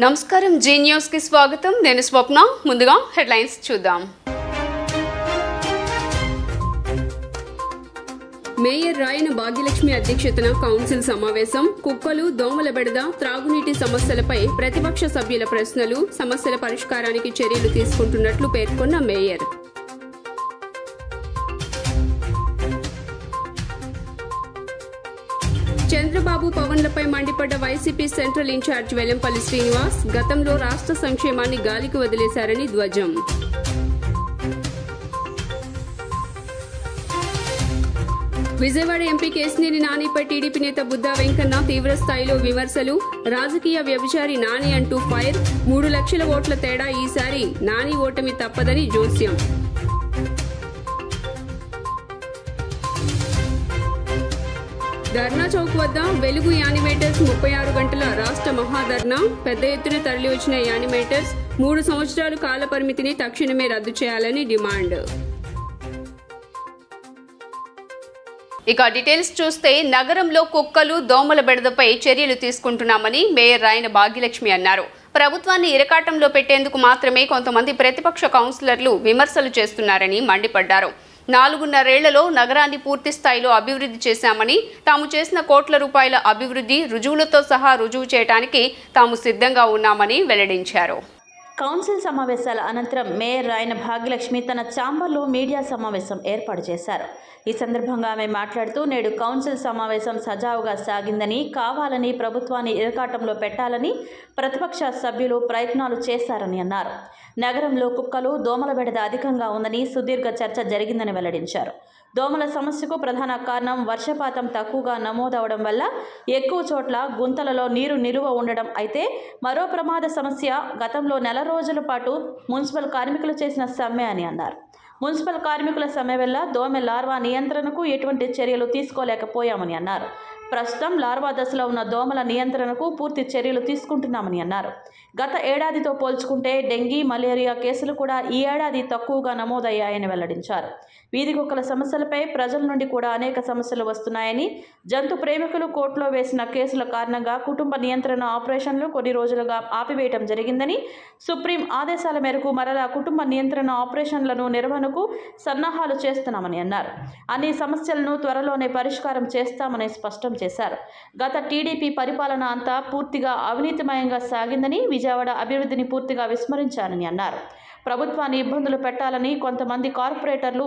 నమస్కారం G news కి స్వాగతం నేను స్వప్న ముందుగా హెడ్లైన్స్ చూద్దాం మేయర్ రాయన భాగ్యలక్ష్మి అధ్యక్షతన కౌన్సిల్ సమావేశం కుక్కలు దోమల బెడద త్రాగునీటి సమస్యలపై ప్రతిపక్ష సభ్యుల ప్రశ్నలు సమస్యల పరిష్కారానికి చర్యలు తీసుకుంటున్నట్లు పేర్కొన్న మేయర్ చంద్రబాబు పవన్లపై మండిపడ్డ వైసీపీ సెంట్రల్ ఇన్ఛార్జ్ వెల్లంపల్లి శ్రీనివాస్ గతంలో రాష్ట్ర సంక్షేమాన్ని గాలికి వదిలేశారని ధ్వజం విజయవాడ ఎంపీ కేశినేని నానిపై టీడీపీ నేత బుద్దా వెంకన్న తీవ్ర స్థాయిలో విమర్శలు రాజకీయ వ్యభిచారి నాని అంటూ ఫైర్ 3 లక్షల ఓట్ల తేడా ఈసారి నాని ఓటమి తప్పదని జోస్యం ధర్నా చౌక్ వద్ద వెలుగు యానిమేటర్స్ 36 గంటల రాష్ట్ర మహాధర్నా పెద్ద ఎత్తున తరలివచ్చిన యానిమేటర్స్ 3 సంవత్సరాల కాల పరిమితిని తక్షణమే రద్దు చేయాలని డిమాండ్. ఇక డీటెయిల్స్ చూస్తే నగరంలో కుక్కలు దోమల బెడదపై చర్యలు తీసుకుంటున్నామని మేయర్ రాయన భాగ్యలక్ష్మి అన్నారు. ప్రభుత్వాన్ని ఇరకాటంలో పెట్టేందుకు మాత్రమే కొంతమంది ప్రతిపక్ష కౌన్సిలర్లు విమర్శలు చేస్తున్నారని మండిపడ్డారు. 4.5 ఏళ్లలో నగరాన్ని పూర్తి స్థాయిలో అభివృద్ధి చేశామని తాము చేసిన కోట్ల రూపాయల అభివృద్ధి రుజువులతో సహా రుజువు చేయడానికి తాము సిద్ధంగా ఉన్నామని వెల్లడించారు. కౌన్సిల్ సమావేశాల అనంతరం మేయర్ రాయన భాగ్యలక్ష్మి తన ఛాంబర్లో మీడియా సమావేశం ఏర్పాటు చేశారు. ఈ సందర్భంగా ఆమె మాట్లాడుతూ నేడు కౌన్సిల్ సమావేశం సజావుగా సాగిందని కావాలని ప్రభుత్వాన్ని ఇరకాటంలో పెట్టాలని ప్రతిపక్ష సభ్యులు ప్రయత్నాలు చేశారని అన్నారు. నగరంలో కుక్కలు దోమల బెడద అధికంగా ఉందని సుదీర్ఘ చర్చ జరిగిందని వెల్లడించారు. దోమల సమస్యకు ప్రధాన కారణం వర్షపాతం తక్కువగా నమోదవడం వల్ల ఎక్కువ చోట్ల గుంతలలో నీరు నిలువ ఉండడం అయితే మరో ప్రమాద సమస్య గతంలో 4 రోజుల పాటు మున్సిపల్ కార్మికులు చేసిన సమ్మె అని అన్నారు. మున్సిపల్ కార్మికుల సమ్మె వల్ల దోమ లార్వా నియంత్రణకు ఎటువంటి చర్యలు తీసుకోలేకపోయామని అన్నారు. ప్రస్తుతం లార్వా దశలో ఉన్న దోమల నియంత్రణకు పూర్తి చర్యలు తీసుకుంటున్నామని అన్నారు. గత ఏడాదితో పోల్చుకుంటే డెంగీ మలేరియా కేసులు కూడా ఈ ఏడాది తక్కువగా నమోదయ్యాయని వెల్లడించారు. వీధి కుక్కల సమస్యలపై ప్రజల నుండి కూడా అనేక సమస్యలు వస్తున్నాయని జంతు ప్రేమికులు కోర్టులో వేసిన కేసుల కారణంగా కుటుంబ నియంత్రణ ఆపరేషన్లు కొన్ని రోజులుగా ఆపివేయడం జరిగిందని సుప్రీం ఆదేశాల మేరకు మరలా కుటుంబ నియంత్రణ ఆపరేషన్లను నిర్వహణకు సన్నాహాలు చేస్తున్నామని అన్నారు. అన్ని సమస్యలను త్వరలోనే పరిష్కారం చేస్తామని స్పష్టం చేశారు. గత టీడీపీ పరిపాలన అంతా పూర్తిగా అవినీతిమయంగా సాగిందని విజయవాడ అభివృద్ధిని పూర్తిగా విస్మరించారని అన్నారు. ప్రభుత్వాన్ని ఇబ్బందులు పెట్టాలని కొంతమంది కార్పొరేటర్లు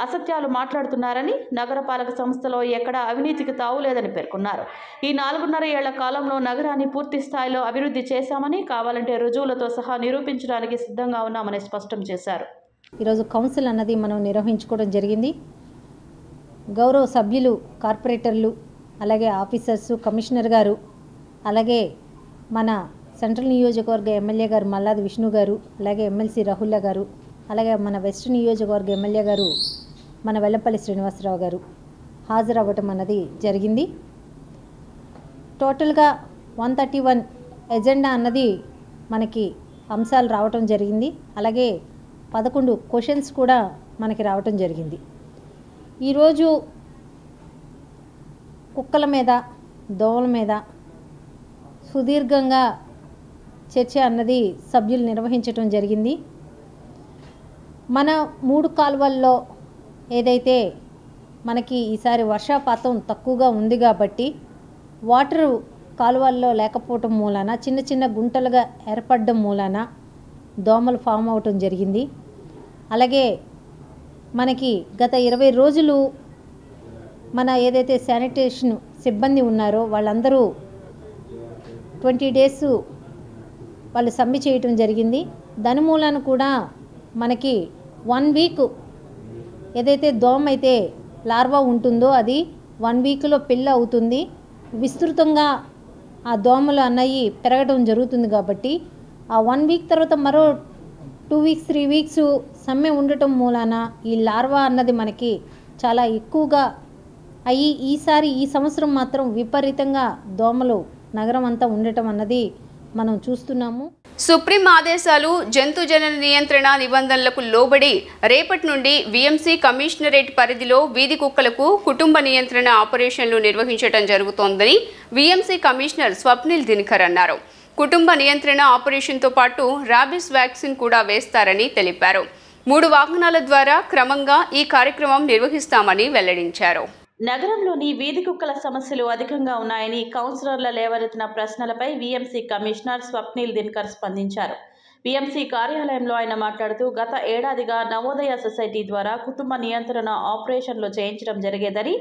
అసత్యాలు మాట్లాడుతున్నారని నగరపాలక సంస్థలో ఎక్కడా అవినీతికి తావులేదని పేర్కొన్నారు. ఈ 4.5 ఏళ్ల కాలంలో నగరాన్ని పూర్తి స్థాయిలో అభివృద్ధి చేశామని కావాలంటే రుజువులతో సహా నిరూపించడానికి సిద్ధంగా ఉన్నామని స్పష్టం చేశారు. ఈరోజు కౌన్సిల్ అన్నది మనం నిర్వహించుకోవడం జరిగింది. గౌరవ సభ్యులు కార్పొరేటర్లు అలాగే ఆఫీసర్సు కమిషనర్ గారు అలాగే మన సెంట్రల్ నియోజకవర్గ ఎమ్మెల్యే గారు మల్లాది విష్ణు గారు అలాగే ఎమ్మెల్సీ రాహుల్లా గారు అలాగే మన వెస్ట్ నియోజకవర్గ ఎమ్మెల్యే గారు మన వెల్లంపల్లి శ్రీనివాసరావు గారు హాజరవ్వటం అన్నది జరిగింది. టోటల్గా 131 ఎజెండా అన్నది మనకి అంశాలు రావటం జరిగింది. అలాగే 11 క్వశ్చన్స్ కూడా మనకి రావటం జరిగింది. ఈరోజు కుక్కల మీద దోమల మీద సుదీర్ఘంగా చర్చ అన్నది సభ్యులు నిర్వహించడం జరిగింది. మన 3 కాలువల్లో ఏదైతే మనకి ఈసారి వర్షపాతం తక్కువగా ఉంది కాబట్టి వాటరు కాలువల్లో లేకపోవటం మూలాన చిన్న చిన్న గుంటలుగా ఏర్పడడం మూలాన దోమలు ఫామ్ అవటం జరిగింది. అలాగే మనకి గత 20 రోజులు మన ఏదైతే శానిటేషన్ సిబ్బంది ఉన్నారో వాళ్ళందరూ 20 డేస్ వాళ్ళు సమ్మె చేయటం జరిగింది. దాని మూలాన కూడా మనకి 1 వీక్ ఏదైతే దోమ అయితే లార్వా ఉంటుందో అది 1 వీక్లో పిల్ల అవుతుంది. విస్తృతంగా ఆ దోమలు అన్నవి పెరగడం జరుగుతుంది. కాబట్టి ఆ 1 వీక్ తర్వాత మరో 2 వీక్స్ 3 వీక్స్ సమ్మె ఉండటం మూలాన ఈ లార్వా అన్నది మనకి చాలా ఎక్కువగా అయ్యి ఈసారి ఈ సంవత్సరం మాత్రం విపరీతంగా దోమలు నగరం అంతా ఉండటం అన్నది మనం చూస్తున్నాము. సుప్రీం ఆదేశాలు జంతు జనన నియంత్రణ నిబంధనలకు లోబడి రేపటి నుండి వీఎంసీ కమిషనరేట్ పరిధిలో వీధి కుక్కలకు కుటుంబ నియంత్రణ ఆపరేషన్లు నిర్వహించడం జరుగుతోందని వీఎంసీ కమిషనర్ స్వప్నిల్ దినకర్ అన్నారు. కుటుంబ నియంత్రణ ఆపరేషన్తో పాటు ర్యాబిస్ వ్యాక్సిన్ కూడా వేస్తారని తెలిపారు. 3 వాహనాల ద్వారా క్రమంగా ఈ కార్యక్రమం నిర్వహిస్తామని వెల్లడించారు. నగరంలోని వీధి కుక్కల సమస్యలు అధికంగా ఉన్నాయని కౌన్సిలర్ల లేవనెత్తిన ప్రశ్నలపై వీఎంసీ కమిషనర్ స్వప్నిల్ దినకర్ స్పందించారు. వీఎంసీ కార్యాలయంలో ఆయన మాట్లాడుతూ గత ఏడాదిగా నవోదయ సొసైటీ ద్వారా కుటుంబ నియంత్రణ ఆపరేషన్లు చేయించడం జరిగేదని,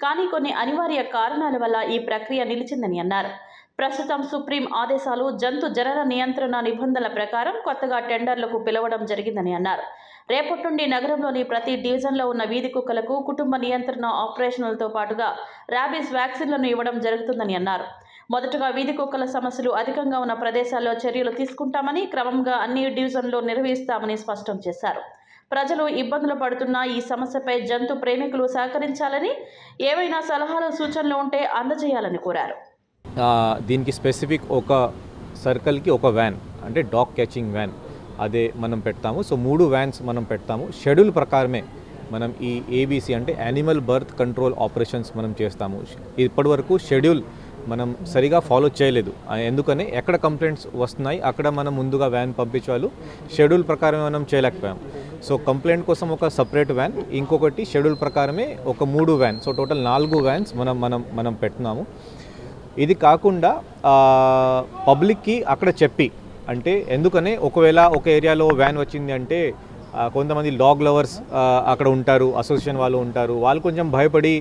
కానీ కొన్ని అనివార్య కారణాల వల్ల ఈ ప్రక్రియ నిలిచిందని అన్నారు. ప్రస్తుతం సుప్రీం ఆదేశాలు జంతు జనన నియంత్రణ నిబంధనల ప్రకారం కొత్తగా టెండర్లకు పిలవడం జరిగిందని అన్నారు. రేపటి నుండి నగరంలోని ప్రతి డివిజన్లో ఉన్న వీధి కుక్కలకు కుటుంబ నియంత్రణ ఆపరేషన్లతో పాటుగా ర్యాబిస్ వ్యాక్సిన్లను ఇవ్వడం జరుగుతుందని అన్నారు. మొదటగా వీధి కుక్కల సమస్యలు అధికంగా ఉన్న ప్రదేశాల్లో చర్యలు తీసుకుంటామని, క్రమంగా అన్ని డివిజన్లో నిర్వహిస్తామని స్పష్టం చేశారు. ప్రజలు ఇబ్బందులు పడుతున్న ఈ సమస్యపై జంతు ప్రేమికులు సహకరించాలని, ఏవైనా సలహాలు సూచనలు ఉంటే అందజేయాలని కోరారు. దీనికి స్పెసిఫిక్ ఒక సర్కిల్కి ఒక వ్యాన్ అంటే డాగ్ క్యాచింగ్ వ్యాన్ అదే మనం పెడతాము. సో 3 వ్యాన్స్ మనం పెడతాము. షెడ్యూల్ ప్రకారమే మనం ఈ ఏబీసీ అంటే యానిమల్ బర్త్ కంట్రోల్ ఆపరేషన్స్ మనం చేస్తాము. ఇప్పటి వరకు షెడ్యూల్ మనం సరిగా ఫాలో చేయలేదు. ఎందుకని ఎక్కడ కంప్లైంట్స్ వస్తున్నాయి అక్కడ మనం ముందుగా వ్యాన్ పంపించాలి. షెడ్యూల్ ప్రకారం మనం చేయలేకపోయాం. సో కంప్లైంట్ కోసం ఒక సపరేట్ వ్యాన్, ఇంకొకటి షెడ్యూల్ ప్రకారమే ఒక 3 వ్యాన్, సో టోటల్ 4 వ్యాన్స్ మనం పెడుతున్నాము. ఇది కాకుండా పబ్లిక్కి అక్కడ చెప్పి, అంటే ఎందుకని ఒకవేళ ఒక ఏరియాలో వ్యాన్ వచ్చింది అంటే కొంతమంది డాగ్ లవర్స్ అక్కడ ఉంటారు, అసోసియేషన్ వాళ్ళు ఉంటారు, వాళ్ళు కొంచెం భయపడి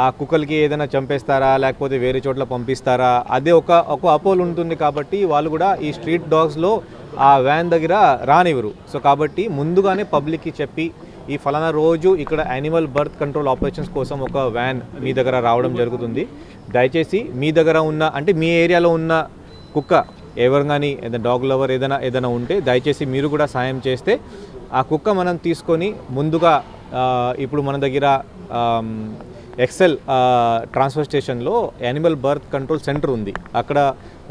ఆ కుక్కలకి ఏదైనా చంపేస్తారా లేకపోతే వేరే చోట్ల పంపిస్తారా అదే ఒక అపోల్ ఉంటుంది. కాబట్టి వాళ్ళు కూడా ఈ స్ట్రీట్ డాగ్స్లో ఆ వ్యాన్ దగ్గర రానివ్వరు. సో కాబట్టి ముందుగానే పబ్లిక్కి చెప్పి ఈ ఫలానా రోజు ఇక్కడ యానిమల్ బర్త్ కంట్రోల్ ఆపరేషన్స్ కోసం ఒక వ్యాన్ మీ దగ్గర రావడం జరుగుతుంది. దయచేసి మీ దగ్గర ఉన్న అంటే మీ ఏరియాలో ఉన్న కుక్క ఎవరు కానీ ఏదైనా డాగ్ లవర్ ఏదైనా ఉంటే దయచేసి మీరు కూడా సాయం చేస్తే ఆ కుక్క మనం తీసుకొని ముందుగా ఇప్పుడు మన దగ్గర ఎక్సెల్ ట్రాన్స్ఫర్ స్టేషన్లో యానిమల్ బర్త్ కంట్రోల్ సెంటర్ ఉంది. అక్కడ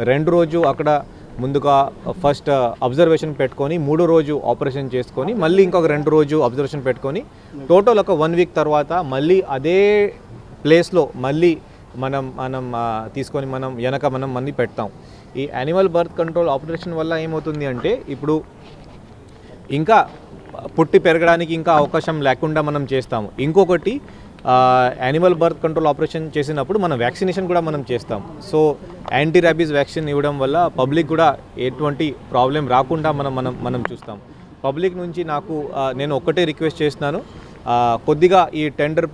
2 రోజు అక్కడ ముందుగా ఫస్ట్ అబ్జర్వేషన్ పెట్టుకొని 3వ రోజు ఆపరేషన్ చేసుకొని మళ్ళీ ఇంకొక 2 రోజు అబ్జర్వేషన్ పెట్టుకొని టోటల్ ఒక 1 వీక్ తర్వాత మళ్ళీ అదే ప్లేస్లో మళ్ళీ మనం తీసుకొని మనం మళ్ళీ పెడతాం. ఈ యానిమల్ బర్త్ కంట్రోల్ ఆపరేషన్ వల్ల ఏమవుతుంది అంటే ఇప్పుడు ఇంకా పుట్టి పెరగడానికి ఇంకా అవకాశం లేకుండా మనం చేస్తాము. ఇంకొకటి యానిమల్ బర్త్ కంట్రోల్ ఆపరేషన్ చేసినప్పుడు మనం వ్యాక్సినేషన్ కూడా మనం చేస్తాం. సో యాంటీ ర్యాబీస్ వ్యాక్సిన్ ఇవ్వడం వల్ల పబ్లిక్ కూడా ఎటువంటి ప్రాబ్లం రాకుండా మనం చూస్తాం. పబ్లిక్ నుంచి నేను ఒక్కటే రిక్వెస్ట్ చేస్తున్నాను, కొద్దిగా ఈ టెండర్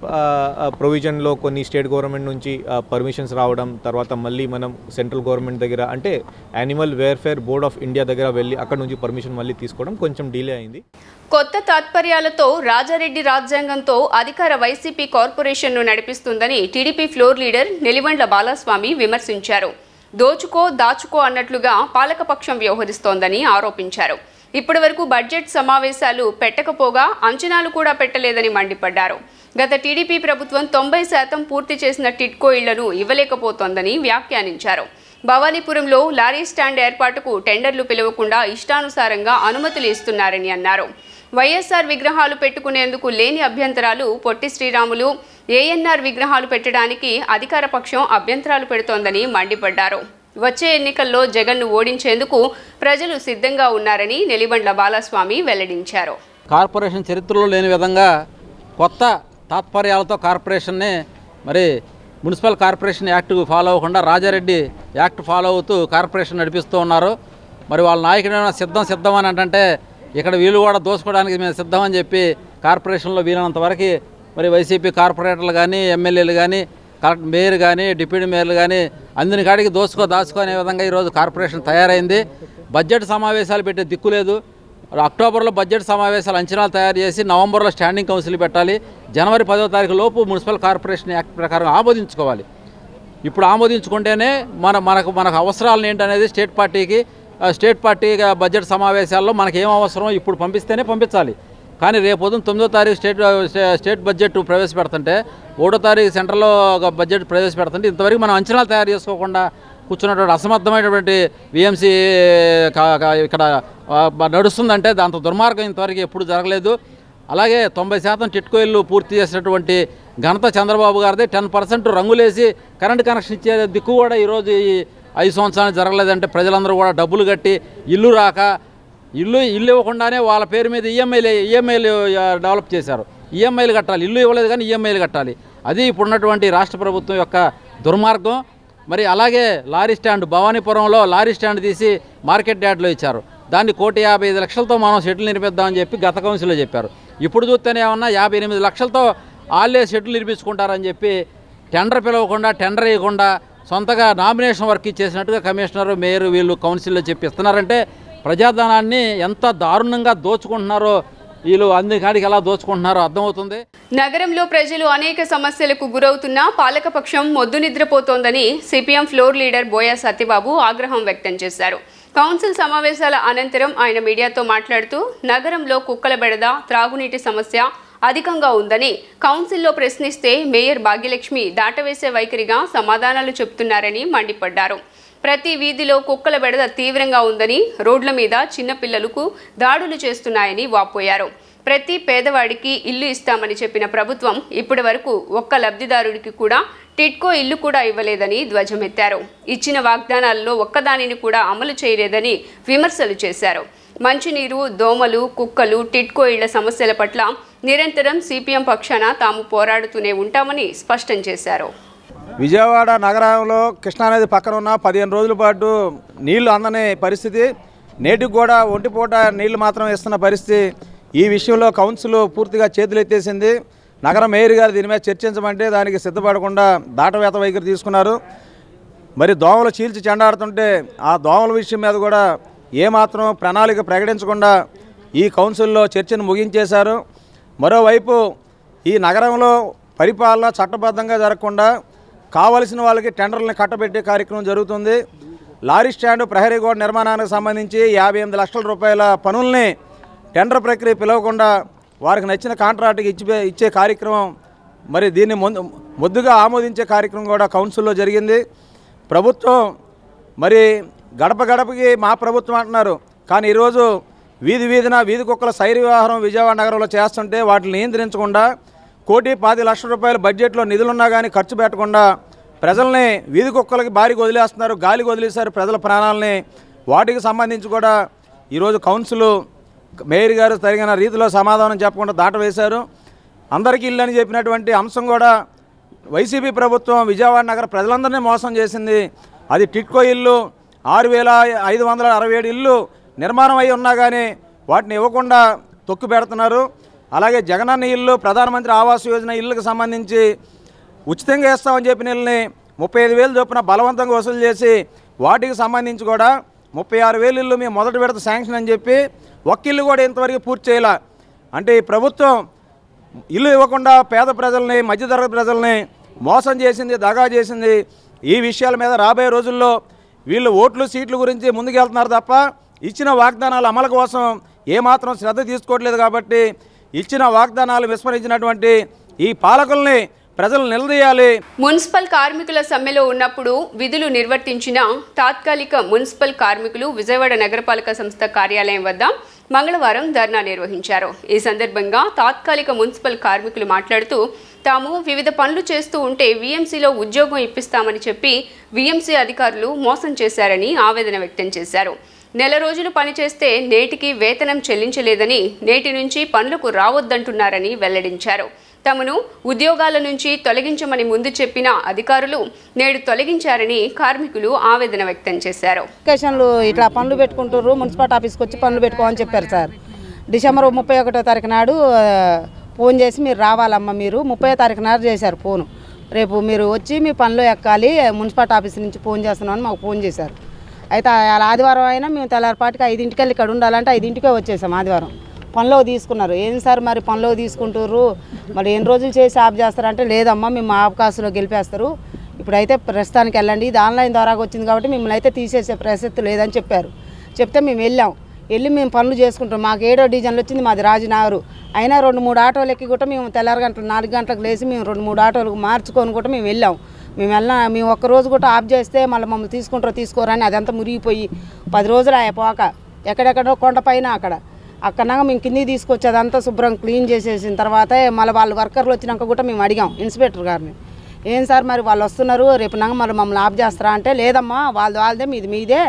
ప్రొవిజన్లో కొన్ని స్టేట్ గవర్నమెంట్ నుంచి పర్మిషన్స్ రావడం, తర్వాత మళ్ళీ మనం సెంట్రల్ గవర్నమెంట్ దగ్గర అంటే animal welfare board of India దగ్గర వెళ్ళి అక్కడ నుంచి పర్మిషన్ మళ్ళీ తీసుకోవడం కొంచెం డిలే అయింది. కొత్త తాత్పర్యాలతో రాజారెడ్డి రాజ్యాంగంతో అధికార వైసీపీ కార్పొరేషన్ను నడిపిస్తుందని టీడీపీ ఫ్లోర్ లీడర్ నెలివండ్ల బాలస్వామి విమర్శించారు. దోచుకో దాచుకో అన్నట్లుగా పాలకపక్షం వ్యవహరిస్తోందని ఆరోపించారు. ఇప్పటి వరకు బడ్జెట్ సమావేశాలు పెట్టకపోగా అంచనాలు కూడా పెట్టలేదని మండిపడ్డారు. గత టీడీపీ ప్రభుత్వం 90% పూర్తి చేసిన టిట్కో ఇళ్లను ఇవ్వలేకపోతోందని వ్యాఖ్యానించారు. భవానీపురంలో లారీ స్టాండ్ ఏర్పాటుకు టెండర్లు పిలవకుండా ఇష్టానుసారంగా అనుమతులు ఇస్తున్నారని అన్నారు. వైఎస్ఆర్ విగ్రహాలు పెట్టుకునేందుకు లేని అభ్యంతరాలు పొట్టి శ్రీరాములు, ఏఎన్ఆర్ విగ్రహాలు పెట్టడానికి అధికార పక్షం అభ్యంతరాలు పెడుతోందని మండిపడ్డారు. వచ్చే ఎన్నికల్లో జగన్ను ఓడించేందుకు ప్రజలు సిద్ధంగా ఉన్నారని నెలిబండ్ల బాలస్వామి వెల్లడించారు. కార్పొరేషన్ చరిత్రలో లేని విధంగా కొత్త తాత్పర్యాలతో కార్పొరేషన్ని మరి మున్సిపల్ కార్పొరేషన్ యాక్ట్ ఫాలో అవ్వకుండా రాజారెడ్డి యాక్ట్ ఫాలో అవుతూ కార్పొరేషన్ నడిపిస్తూ ఉన్నారు. మరి వాళ్ళ నాయకుడైనా సిద్ధం అని అంటే ఇక్కడ వీళ్ళు కూడా దోసుకోవడానికి మేము సిద్ధమని చెప్పి కార్పొరేషన్లో వీలైనంత వరకు మరి వైసీపీ కార్పొరేటర్లు కానీ ఎమ్మెల్యేలు కానీ కలెక్టర్ మేయర్ కానీ డిప్యూటీ మేయర్లు కానీ అందిన కాడికి దాచుకో అనే విధంగా ఈరోజు కార్పొరేషన్ తయారైంది. బడ్జెట్ సమావేశాలు పెట్టే దిక్కు లేదు. అక్టోబర్లో బడ్జెట్ సమావేశాలు అంచనాలు తయారు చేసి నవంబర్లో స్టాండింగ్ కౌన్సిల్ పెట్టాలి. జనవరి 10వ తారీఖు లోపు మున్సిపల్ కార్పొరేషన్ యాక్ట్ ప్రకారం ఆమోదించుకోవాలి. ఇప్పుడు ఆమోదించుకుంటేనే మనకు అవసరాలను ఏంటనేది స్టేట్ పార్టీ బడ్జెట్ సమావేశాల్లో మనకి ఏం అవసరం ఇప్పుడు పంపిస్తేనే పంపించాలి. కానీ రేపు ఉదయం 9వ తారీఖు స్టేట్ బడ్జెట్ ప్రవేశపెడుతుంటే 1వ తారీఖు సెంట్రల్లో బడ్జెట్ ప్రవేశపెడుతుంటే ఇంతవరకు మనం అంచనాలు తయారు చేసుకోకుండా కూర్చున్నటువంటి అసమర్థమైనటువంటి వీఎంసీ ఇక్కడ నడుస్తుందంటే దాంతో దుర్మార్గం ఇంతవరకు ఎప్పుడు జరగలేదు. అలాగే 90% టిట్కో ఇల్లు పూర్తి చేసినటువంటి ఘనత చంద్రబాబు గారిదే. 10% రంగులేసి కరెంటు కనెక్షన్ ఇచ్చే దిక్కు కూడా ఈరోజు ఈ 5 సంవత్సరాలు జరగలేదంటే ప్రజలందరూ కూడా డబ్బులు కట్టి ఇల్లు రాక ఇల్లు ఇవ్వకుండానే వాళ్ళ పేరు మీద ఈఎంఐలు డెవలప్ చేశారు. ఈఎంఐలు కట్టాలి, ఇల్లు ఇవ్వలేదు కానీ ఈఎంఐలు కట్టాలి. అది ఇప్పుడున్నటువంటి రాష్ట్ర ప్రభుత్వం యొక్క దుర్మార్గం. మరి అలాగే లారీ స్టాండ్, భవానీపురంలో లారీ స్టాండ్ తీసి మార్కెట్ యార్డ్లో ఇచ్చారు. దాన్ని 1,55,00,000తో మనం షెడ్యూల్ నిర్మిద్దామని చెప్పి గత కౌన్సిల్లో చెప్పారు. ఇప్పుడు చూస్తేనే ఏమన్నా 58 లక్షలతో వాళ్ళే షెడ్యూల్ నిర్మించుకుంటారని చెప్పి టెండర్ పిలవకుండా, టెండర్ వేయకుండా సొంతగా నామినేషన్ వర్క్ ఇచ్చేసినట్టుగా కమిషనరు, మేయర్ వీళ్ళు కౌన్సిల్లో చెప్పిస్తున్నారంటే ప్రజాధనాన్ని ఎంత దారుణంగా దోచుకుంటున్నారో, వీళ్ళు అన్ని కాడికి ఎలా దోచుకుంటున్నారో అర్థమవుతుంది. నగరంలో ప్రజలు అనేక సమస్యలకు గురవుతున్నా పాలకపక్షం మొద్దు నిద్రపోతోందని సిపిఎం ఫ్లోర్ లీడర్ బోయా సత్యబాబు ఆగ్రహం వ్యక్తం చేశారు. కౌన్సిల్ సమావేశాల అనంతరం ఆయన మీడియాతో మాట్లాడుతూ నగరంలో కుక్కల బెడద, త్రాగునీటి సమస్య అధికంగా ఉందని కౌన్సిల్లో ప్రశ్నిస్తే మేయర్ భాగ్యలక్ష్మి దాటవేసే వైఖరిగా సమాధానాలు చెబుతున్నారని మండిపడ్డారు. ప్రతి వీధిలో కుక్కల బెడద తీవ్రంగా ఉందని, రోడ్ల మీద చిన్నపిల్లలకు దాడులు చేస్తున్నాయని వాపోయారు. ప్రతి పేదవాడికి ఇల్లు ఇస్తామని చెప్పిన ప్రభుత్వం ఇప్పటి వరకు ఒక్క లబ్ధిదారుడికి కూడా టిట్కో ఇల్లు కూడా ఇవ్వలేదని ధ్వజమెత్తారు. ఇచ్చిన వాగ్దానాల్లో ఒక్కదానిని కూడా అమలు చేయలేదని విమర్శలు చేశారు. మంచినీరు, దోమలు, కుక్కలు, టిట్కో ఇళ్ల సమస్యల పట్ల నిరంతరం సిపిఎం పక్షాన తాము పోరాడుతూనే ఉంటామని స్పష్టం చేశారు. విజయవాడ నగరంలో కృష్ణానది పక్కన ఉన్న 15 రోజుల పాటు నీళ్లు అందని పరిస్థితి, నేటికి కూడా ఒంటిపూట నీళ్లు మాత్రం ఇస్తున్న పరిస్థితి. ఈ విషయంలో కౌన్సిల్ పూర్తిగా చేతులెత్తేసింది. నగర మేయర్ గారు దీని మీద చర్చించమంటే దానికి సిద్ధపడకుండా దాటవేత వైఖరి తీసుకున్నారు. మరి దోమలు చీల్చి చెండాడుతుంటే ఆ దోమల విషయం మీద కూడా ఏమాత్రం ప్రణాళిక ప్రకటించకుండా ఈ కౌన్సిల్లో చర్చను ముగించేశారు. మరోవైపు ఈ నగరంలో పరిపాలన చట్టబద్ధంగా జరగకుండా కావలసిన వాళ్ళకి టెండర్లను కట్టబెట్టే కార్యక్రమం జరుగుతుంది. లారీ స్టాండ్, ప్రహరీ గోడ నిర్మాణానికి సంబంధించి 58 లక్షల రూపాయల పనుల్ని టెండర్ ప్రక్రియ పిలవకుండా వారికి నచ్చిన కాంట్రాక్ట్కి ఇచ్చే కార్యక్రమం, మరి దీన్ని ముద్దుగా ఆమోదించే కార్యక్రమం కూడా కౌన్సిల్లో జరిగింది. ప్రభుత్వం మరి గడప గడపకి మా ప్రభుత్వం అంటున్నారు, కానీ ఈరోజు వీధి కుక్కల సైరి వ్యవహారం విజయవాడ నగరంలో చేస్తుంటే వాటిని నియంత్రించకుండా 1,25,00,000 రూపాయల బడ్జెట్లో నిధులున్నా కానీ ఖర్చు పెట్టకుండా ప్రజల్ని వీధి కుక్కలకి బారికి వదిలేస్తున్నారు, గాలికి వదిలేశారు ప్రజల ప్రాణాలని. వాటికి సంబంధించి కూడా ఈరోజు కౌన్సిల్ మేయర్ గారు తగిన రీతిలో సమాధానం చెప్పకుండా దాటవేశారు. అందరికీ ఇల్లు అని చెప్పినటువంటి అంశం కూడా వైసీపీ ప్రభుత్వం విజయవాడ నగర ప్రజలందరినీ మోసం చేసింది. అది టిట్కో ఇల్లు 6,567 ఇల్లు నిర్మాణం అయి ఉన్నా కానీ వాటిని ఇవ్వకుండా తొక్కు పెడుతున్నారు. అలాగే జగనన్న ఇల్లు, ప్రధానమంత్రి ఆవాస్ యోజన ఇళ్ళకి సంబంధించి ఉచితంగా ఇస్తామని చెప్పిన ఇళ్ళని 35,000 చొప్పున బలవంతంగా వసూలు చేసి వాటికి సంబంధించి కూడా 36,000 ఇల్లు మేము మొదటి విడత శాంక్షన్ అని చెప్పి ఒక్క ఇల్లు కూడా ఇంతవరకు పూర్తి చేయాల. అంటే ఈ ప్రభుత్వం ఇల్లు ఇవ్వకుండా పేద ప్రజల్ని, మధ్యతరగతి ప్రజల్ని మోసం చేసింది, దగా చేసింది. ఈ విషయాల మీద రాబోయే రోజుల్లో వీళ్ళు ఓట్లు, సీట్ల గురించి ముందుకెళ్తున్నారు తప్ప ఇచ్చిన వాగ్దానాల అమలు కోసం ఏమాత్రం శ్రద్ధ తీసుకోవట్లేదు. కాబట్టి ఇచ్చిన వాగ్దానాలు విస్మరించినటువంటి ఈ పాలకుల్ని ప్రజలు నిలదీయాలి. మున్సిపల్ కార్మికుల సమ్మెలో ఉన్నప్పుడు విధులు నిర్వర్తించిన తాత్కాలిక మున్సిపల్ కార్మికులు విజయవాడ నగరపాలక సంస్థ కార్యాలయం వద్ద మంగళవారం ధర్నా నిర్వహించారు. ఈ సందర్భంగా తాత్కాలిక మున్సిపల్ కార్మికులు మాట్లాడుతూ తాము వివిధ పనులు చేస్తూ ఉంటే వీఎంసీలో ఉద్యోగం ఇప్పిస్తామని చెప్పి వీఎంసీ అధికారులు మోసం చేశారని ఆవేదన వ్యక్తం చేశారు. నెల రోజులు పనిచేస్తే నేటికి వేతనం చెల్లించలేదని, నేటి నుంచి పనులకు రావద్దంటున్నారని వెల్లడించారు. తమను ఉద్యోగాల నుంచి తొలగించమని ముందు చెప్పిన అధికారులు నేడు తొలగించారని కార్మికులు ఆవేదన వ్యక్తం చేశారు. అప్లికేషన్లు ఇట్లా పనులు పెట్టుకుంటారు, మున్సిపల్ ఆఫీస్కి వచ్చి పనులు పెట్టుకోమని చెప్పారు సార్. డిసెంబర్ 31వ తారీఖు నాడు ఫోన్ చేసి మీరు రావాలమ్మా, మీరు 30వ తారీఖు నాడు చేశారు ఫోను. రేపు మీరు వచ్చి మీ పనిలో ఎక్కాలి, మున్సిపల్ ఆఫీస్ నుంచి ఫోన్ చేస్తున్నామని మాకు ఫోన్ చేశారు. అయితే ఆదివారం అయినా మేము తెల్లారిపాటికి 5ంటికి వెళ్ళి ఇక్కడ ఉండాలంటే 5ంటికే వచ్చేసాం. ఆదివారం పనిలో తీసుకున్నారు. ఏం సార్ మరి పనిలో తీసుకుంటారు, మరి ఎన్ని రోజులు చేసి ఆఫ్ చేస్తారంటే లేదమ్మా మేము అవకాశంలో గెలిపేస్తారు, ఇప్పుడైతే ప్రస్తుతానికి వెళ్ళండి, ఇది ఆన్లైన్ ద్వారా వచ్చింది కాబట్టి మిమ్మల్ని అయితే తీసేసే ప్రసక్తి లేదని చెప్పారు. చెప్తే మేము వెళ్ళి మేము పనులు చేసుకుంటాం. మాకు 7వ డివిజన్లు వచ్చింది, మాది రాజనగరు. అయినా 2-3 ఆటోలు ఎక్కి కూడా మేము తెల్లారి గంటలు 4 గంటలకు లేచి మేము 2-3 ఆటోలకు మార్చుకొని కూడా మేము మేము ఒక్కరోజు కూడా ఆఫ్ చేస్తే మళ్ళీ మమ్మల్ని తీసుకుంటారో తీసుకోరని అదంతా మురిగిపోయి 10 రోజులు పోక ఎక్కడెక్కడో కొండపైన అక్కడగా మేము కిందికి తీసుకొచ్చి అదంతా శుభ్రం క్లీన్ చేసేసిన తర్వాత మళ్ళీ వాళ్ళు వర్కర్లు వచ్చినాక కూడా మేము అడిగాం ఇన్స్పెక్టర్ గారిని, ఏం సార్ మరి వాళ్ళు వస్తున్నారు రేపు మరి మమ్మల్ని ఆఫ్ చేస్తారా అంటే లేదమ్మా వాళ్ళదే మీదే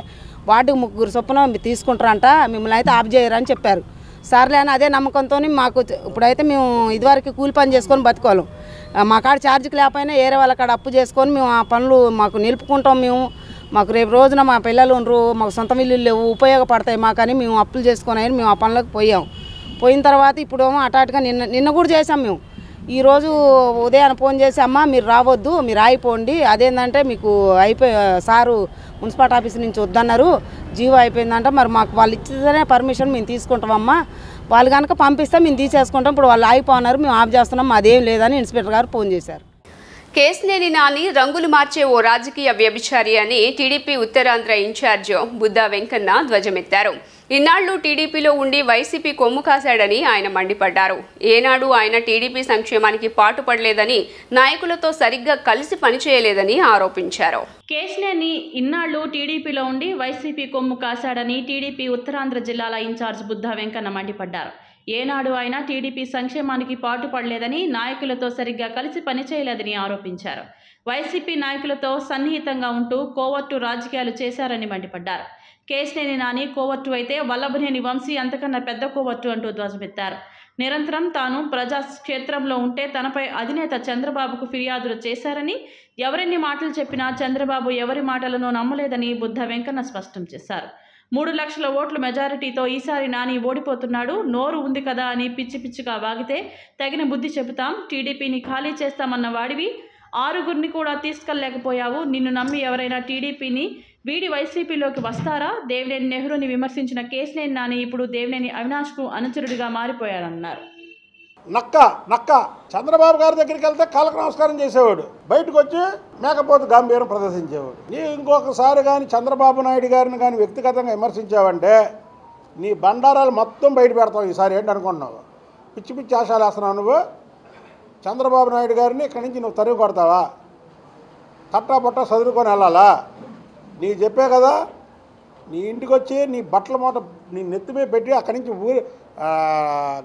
వార్డుకు 3 చొప్పున తీసుకుంటారంట మిమ్మల్ని అయితే ఆఫ్ చేయరని చెప్పారు. సర్లే అని అదే నమ్మకంతో మాకు ఇప్పుడైతే మేము ఇదివరకు కూలి పని చేసుకొని బతుకోలేం. మా కాడ ఛార్జీకి లేకపోయినా వేరే వాళ్ళ కాడ అప్పు చేసుకొని మేము ఆ పనులు మాకు నిలుపుకుంటాం. మాకు రేపు రోజున మా పిల్లలు ఉండరు, మాకు సొంత ఇల్లు లేవు, ఉపయోగపడతాయి మాకని మేము అప్పులు చేసుకొని మేము ఆ పనులకు పోయిన తర్వాత ఇప్పుడు అటాటుగా నిన్న కూడా చేసాం మేము. ఈరోజు ఉదయాన్ని ఫోన్ చేసి అమ్మ మీరు రావద్దు, మీరు ఆగిపోండి, అదేంటంటే మీకు సారు మున్సిపల్ ఆఫీస్ నుంచి వద్దన్నారు, జీవో అయిపోయిందంట, మరి మాకు వాళ్ళు ఇచ్చితేనే పర్మిషన్ మేము తీసుకుంటామమ్మా, వాళ్ళు కనుక పంపిస్తే మేము తీసేసుకుంటాం, ఇప్పుడు వాళ్ళు ఆగిపోన్నారు మేము ఆఫ్ చేస్తున్నాం అదేం లేదని ఇన్స్పెక్టర్ గారు ఫోన్ చేశారు. కేశినేని నాని రంగులు మార్చే ఓ రాజకీయ వ్యభిచారి అని టీడీపీ ఉత్తరాంధ్ర ఇన్ఛార్జ్ బుద్దా వెంకన్న ధ్వజమెత్తారు. ఇన్నాళ్లు టీడీపీలో ఉండి వైసీపీ కొమ్ము కాశాడని ఆయన మండిపడ్డారు. ఏనాడు ఆయన టీడీపీ సంక్షేమానికి పాటుపడలేదని, నాయకులతో సరిగ్గా కలిసి పనిచేయలేదని ఆరోపించారు. కేశినేని ఇన్నాళ్లు టీడీపీలో ఉండి వైసీపీ కొమ్ము కాశాడని టీడీపీ ఉత్తరాంధ్ర జిల్లాల ఇన్ఛార్జ్ బుద్దా వెంకన్న మండిపడ్డారు. ఏనాడు ఆయన టీడీపీ సంక్షేమానికి పాటుపడలేదని, నాయకులతో సరిగ్గా కలిసి పనిచేయలేదని ఆరోపించారు. వైసీపీ నాయకులతో సన్నిహితంగా ఉంటూ కోవర్టు రాజకీయాలు చేశారని మండిపడ్డారు. కేశినేని నాని కోవర్టు అయితే వల్లభనేని వంశీ అంతకన్నా పెద్ద కోవర్టు అంటూ ధ్వజమెత్తారు. నిరంతరం తాను ప్రజాక్షేత్రంలో ఉంటే తనపై అధినేత చంద్రబాబుకు ఫిర్యాదులు చేశారని, ఎవరెన్ని మాటలు చెప్పినా చంద్రబాబు ఎవరి మాటలను నమ్మలేదని బుద్దా వెంకన్న స్పష్టం చేశారు. 3 లక్షల ఓట్ల మెజారిటీతో ఈసారి నాని ఓడిపోతున్నాడు, నోరు ఉంది కదా అని పిచ్చిగా వాగితే తగిన బుద్ధి చెబుతాం, టీడీపీని ఖాళీ చేస్తామన్న వాడివి 6గురిని కూడా తీసుకెళ్లలేకపోయావు, నిన్ను నమ్మి ఎవరైనా టీడీపీని వీడి వైసీపీలోకి వస్తారా? దేవినేని నెహ్రూని విమర్శించిన కేశినేని నాని ఇప్పుడు దేవినేని అవినాష్కు అనుచరుడిగా మారిపోయారన్నారు. నక్క చంద్రబాబు గారి దగ్గరికి వెళ్తే కాళ్ళకు నమస్కారం చేసేవాడు, బయటకు వచ్చి మేకపోతు గాంభీర్యం ప్రదర్శించేవాడు. నీ ఇంకొకసారి కానీ చంద్రబాబు నాయుడు గారిని కానీ వ్యక్తిగతంగా విమర్శించావంటే నీ బండారాలు మొత్తం బయట పెడతావు. ఈసారి ఏంటి అనుకుంటున్నావు? పిచ్చి ఆశాలు వేస్తున్నావు నువ్వు. చంద్రబాబు నాయుడు గారిని ఇక్కడి నుంచి నువ్వు తరుగు కొడతావా? తట్టా చదువుకొని వెళ్ళాలా? నీ చెప్పే కదా, నీ ఇంటికి వచ్చి నీ బట్టల మూట నీ నెత్తి మీద పెట్టి అక్కడి నుంచి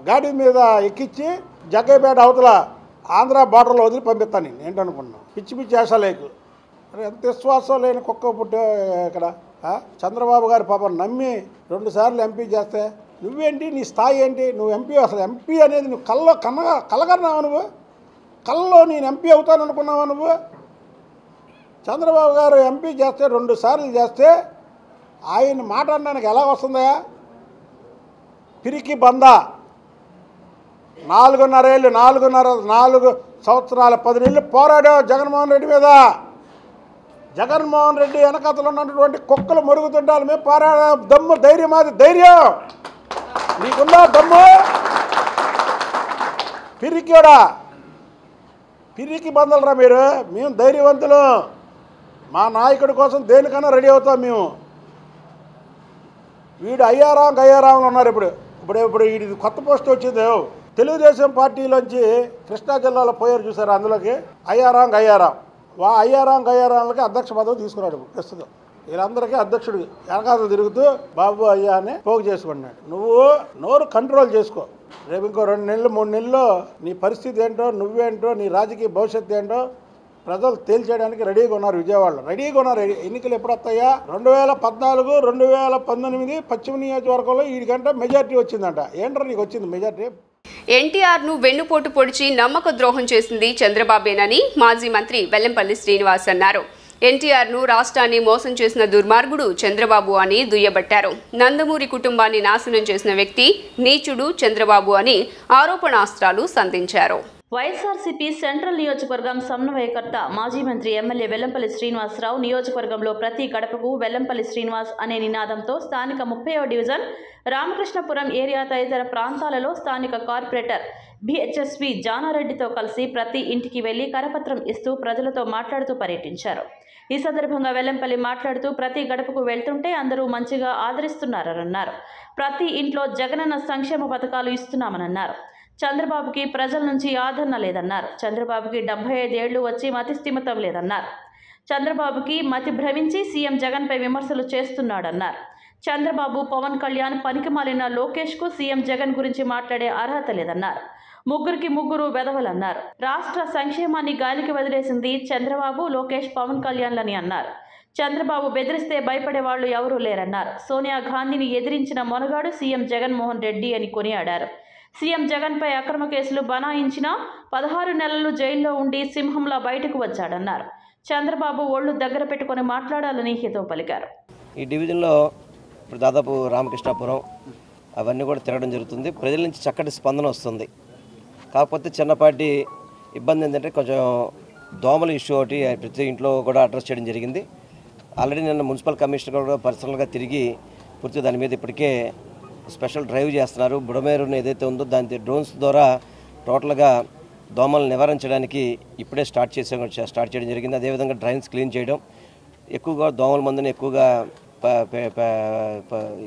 గాడి మీద ఎక్కించి జగ్గైపేట అవతల ఆంధ్ర బార్డర్లో వదిలి పంపిస్తాను నేను. ఏంటనుకున్నావు? పిచ్చి ఆశలేకు. ఎంత విశ్వాసం లేని కుక్క పుట్టే ఇక్కడ. చంద్రబాబు గారి పాపం నమ్మి 2 సార్లు ఎంపీ చేస్తే నువ్వేంటి, నీ స్థాయి ఏంటి? నువ్వు ఎంపీ, అసలు ఎంపీ అనేది నువ్వు కలగన్నావా? నువ్వు కల్లో నేను ఎంపీ అవుతాను అనుకున్నావా నువ్వు? చంద్రబాబు గారు ఎంపీ చేస్తే 2 సార్లు చేస్తే ఆయన మాట్లాడడానికి ఎలా వస్తుందా? పిరికి బందా. 4.5 ఏళ్ళు 4 సంవత్సరాల 10 నెలలు పోరాడావు జగన్మోహన్ రెడ్డి మీద. జగన్మోహన్ రెడ్డి వెనకతలు ఉన్నటువంటి కుక్కలు మరుగుతుండాల మీద పోరాడే దమ్ము, ధైర్యం, అది ధైర్యం నీకున్నా దమ్ము? పిరికి బందలరా మీరు. మేము ధైర్యవంతులు, మా నాయకుడి కోసం దేనికన్నా రెడీ అవుతాం మేము. వీడు గయ్యారాంలు ఉన్నారు. ఇప్పుడు వీడి కొత్త పోస్ట్ వచ్చింది. తెలుగుదేశం పార్టీలోంచి కృష్ణా జిల్లాలో పోయారు చూసారు, అందులోకి గయ్యారాంలకి అధ్యక్ష పదవి తీసుకున్నాడు ప్రస్తుతం. వీళ్ళందరికీ అధ్యక్షుడు వెనకాతలు తిరుగుతూ బాబు అయ్యా అని పోగు చేసుకున్నాడు. నువ్వు నోరు కంట్రోల్ చేసుకో. రేపు ఇంకో 2 నెలలు 3 నెలల్లో నీ పరిస్థితి ఏంటో, నువ్వేంటో, నీ రాజకీయ భవిష్యత్తు ఏంటో ప్రజలు తేల్చేయడానికి రెడీగా ఉన్నారు. విజయవాడలో రెడీగా ఉన్నారు. ఎన్నికలు ఎప్పుడు వస్తాయా? 2014, 2019 పశ్చిమ నియోజకవర్గంలో వీడికంటే మెజార్టీ వచ్చిందంట. ఏంట్రా నీకు వచ్చింది మెజార్టీ? ఎన్టీఆర్ను వెన్నుపోటు పొడిచి నమ్మక ద్రోహం చేసింది చంద్రబాబేనని మాజీ మంత్రి వెల్లంపల్లి శ్రీనివాస్ అన్నారు. ఎన్టీఆర్ను రాష్ట్రాన్ని మోసం చేసిన దుర్మార్గుడు చంద్రబాబు అని దుయ్యబట్టారు. నందమూరి కుటుంబాన్ని నాశనం చేసిన వ్యక్తి నీచుడు చంద్రబాబు అని ఆరోపణాస్త్రాలు సంధించారు. వైఎస్ఆర్సీపీ సెంట్రల్ నియోజకవర్గం సమన్వయకర్త మాజీ మంత్రి ఎమ్మెల్యే వెల్లంపల్లి శ్రీనివాసరావు నియోజకవర్గంలో ప్రతి గడపకు వెల్లంపల్లి శ్రీనివాస్ అనే నినాదంతో స్థానిక 30వ డివిజన్ రామకృష్ణపురం ఏరియా తదితర ప్రాంతాలలో స్థానిక కార్పొరేటర్ బిహెచ్ఎస్వి జానారెడ్డితో కలిసి ప్రతి ఇంటికి వెళ్లి కరపత్రం ఇస్తూ ప్రజలతో మాట్లాడుతూ పర్యటించారు. ఈ సందర్భంగా వెల్లంపల్లి మాట్లాడుతూ ప్రతి గడపకు వెళ్తుంటే అందరూ మంచిగా ఆదరిస్తున్నారన్నారు. ప్రతి ఇంట్లో జగనన్న సంక్షేమ పథకాలు ఇస్తున్నామన్నారు. చంద్రబాబుకి ప్రజల నుంచి ఆదరణ లేదన్నారు. చంద్రబాబుకి 75 ఏళ్లు వచ్చి మతి స్థిమితం లేదన్నారు. చంద్రబాబుకి మతి భ్రమించి సీఎం జగన్పై విమర్శలు చేస్తున్నాడన్నారు. చంద్రబాబు, పవన్ కళ్యాణ్, పనికిమాలిన లోకేష్కు సీఎం జగన్ గురించి మాట్లాడే అర్హత లేదన్నారు. ముగ్గురికి ముగ్గురు వెధవలన్నారు. రాష్ట్ర సంక్షేమాన్ని గాలికి వదిలేసింది చంద్రబాబు, లోకేష్, పవన్ కళ్యాణ్లని అన్నారు. చంద్రబాబు బెదిరిస్తే భయపడే వాళ్ళు ఎవరూ లేరన్నారు. సోనియా గాంధీని ఎదిరించిన మొనగాడు సీఎం జగన్మోహన్ రెడ్డి అని కొనియాడారు. సీఎం జగన్పై అక్రమ కేసులు బనాయించిన 16 నెలలు జైల్లో ఉండి సింహంలా బయటకు వచ్చాడన్నారు. చంద్రబాబు ఒళ్ళు దగ్గర పెట్టుకుని మాట్లాడాలని హితవు పలికారు. ఈ డివిజన్లో ఇప్పుడు దాదాపు రామకృష్ణాపురం అవన్నీ కూడా తిరగడం జరుగుతుంది. ప్రజల నుంచి చక్కటి స్పందన వస్తుంది. కాకపోతే చిన్నపాటి ఇబ్బంది ఏంటంటే కొంచెం దోమల ఇష్యూ ఒకటి ప్రతి ఇంట్లో కూడా అడ్రస్ చేయడం జరిగింది. ఆల్రెడీ నిన్న మున్సిపల్ కమిషనర్ కూడా పర్సనల్గా తిరిగి పూర్తిగా దాని మీద ఇప్పటికే స్పెషల్ డ్రైవ్ చేస్తున్నారు. బుడమేరుని ఏదైతే ఉందో దాని డ్రోన్స్ ద్వారా టోటల్గా దోమలను నివారించడానికి ఇప్పుడే స్టార్ట్ చేయడం జరిగింది. అదేవిధంగా డ్రైన్స్ క్లీన్ చేయడం, ఎక్కువగా దోమల మందుని ఎక్కువగా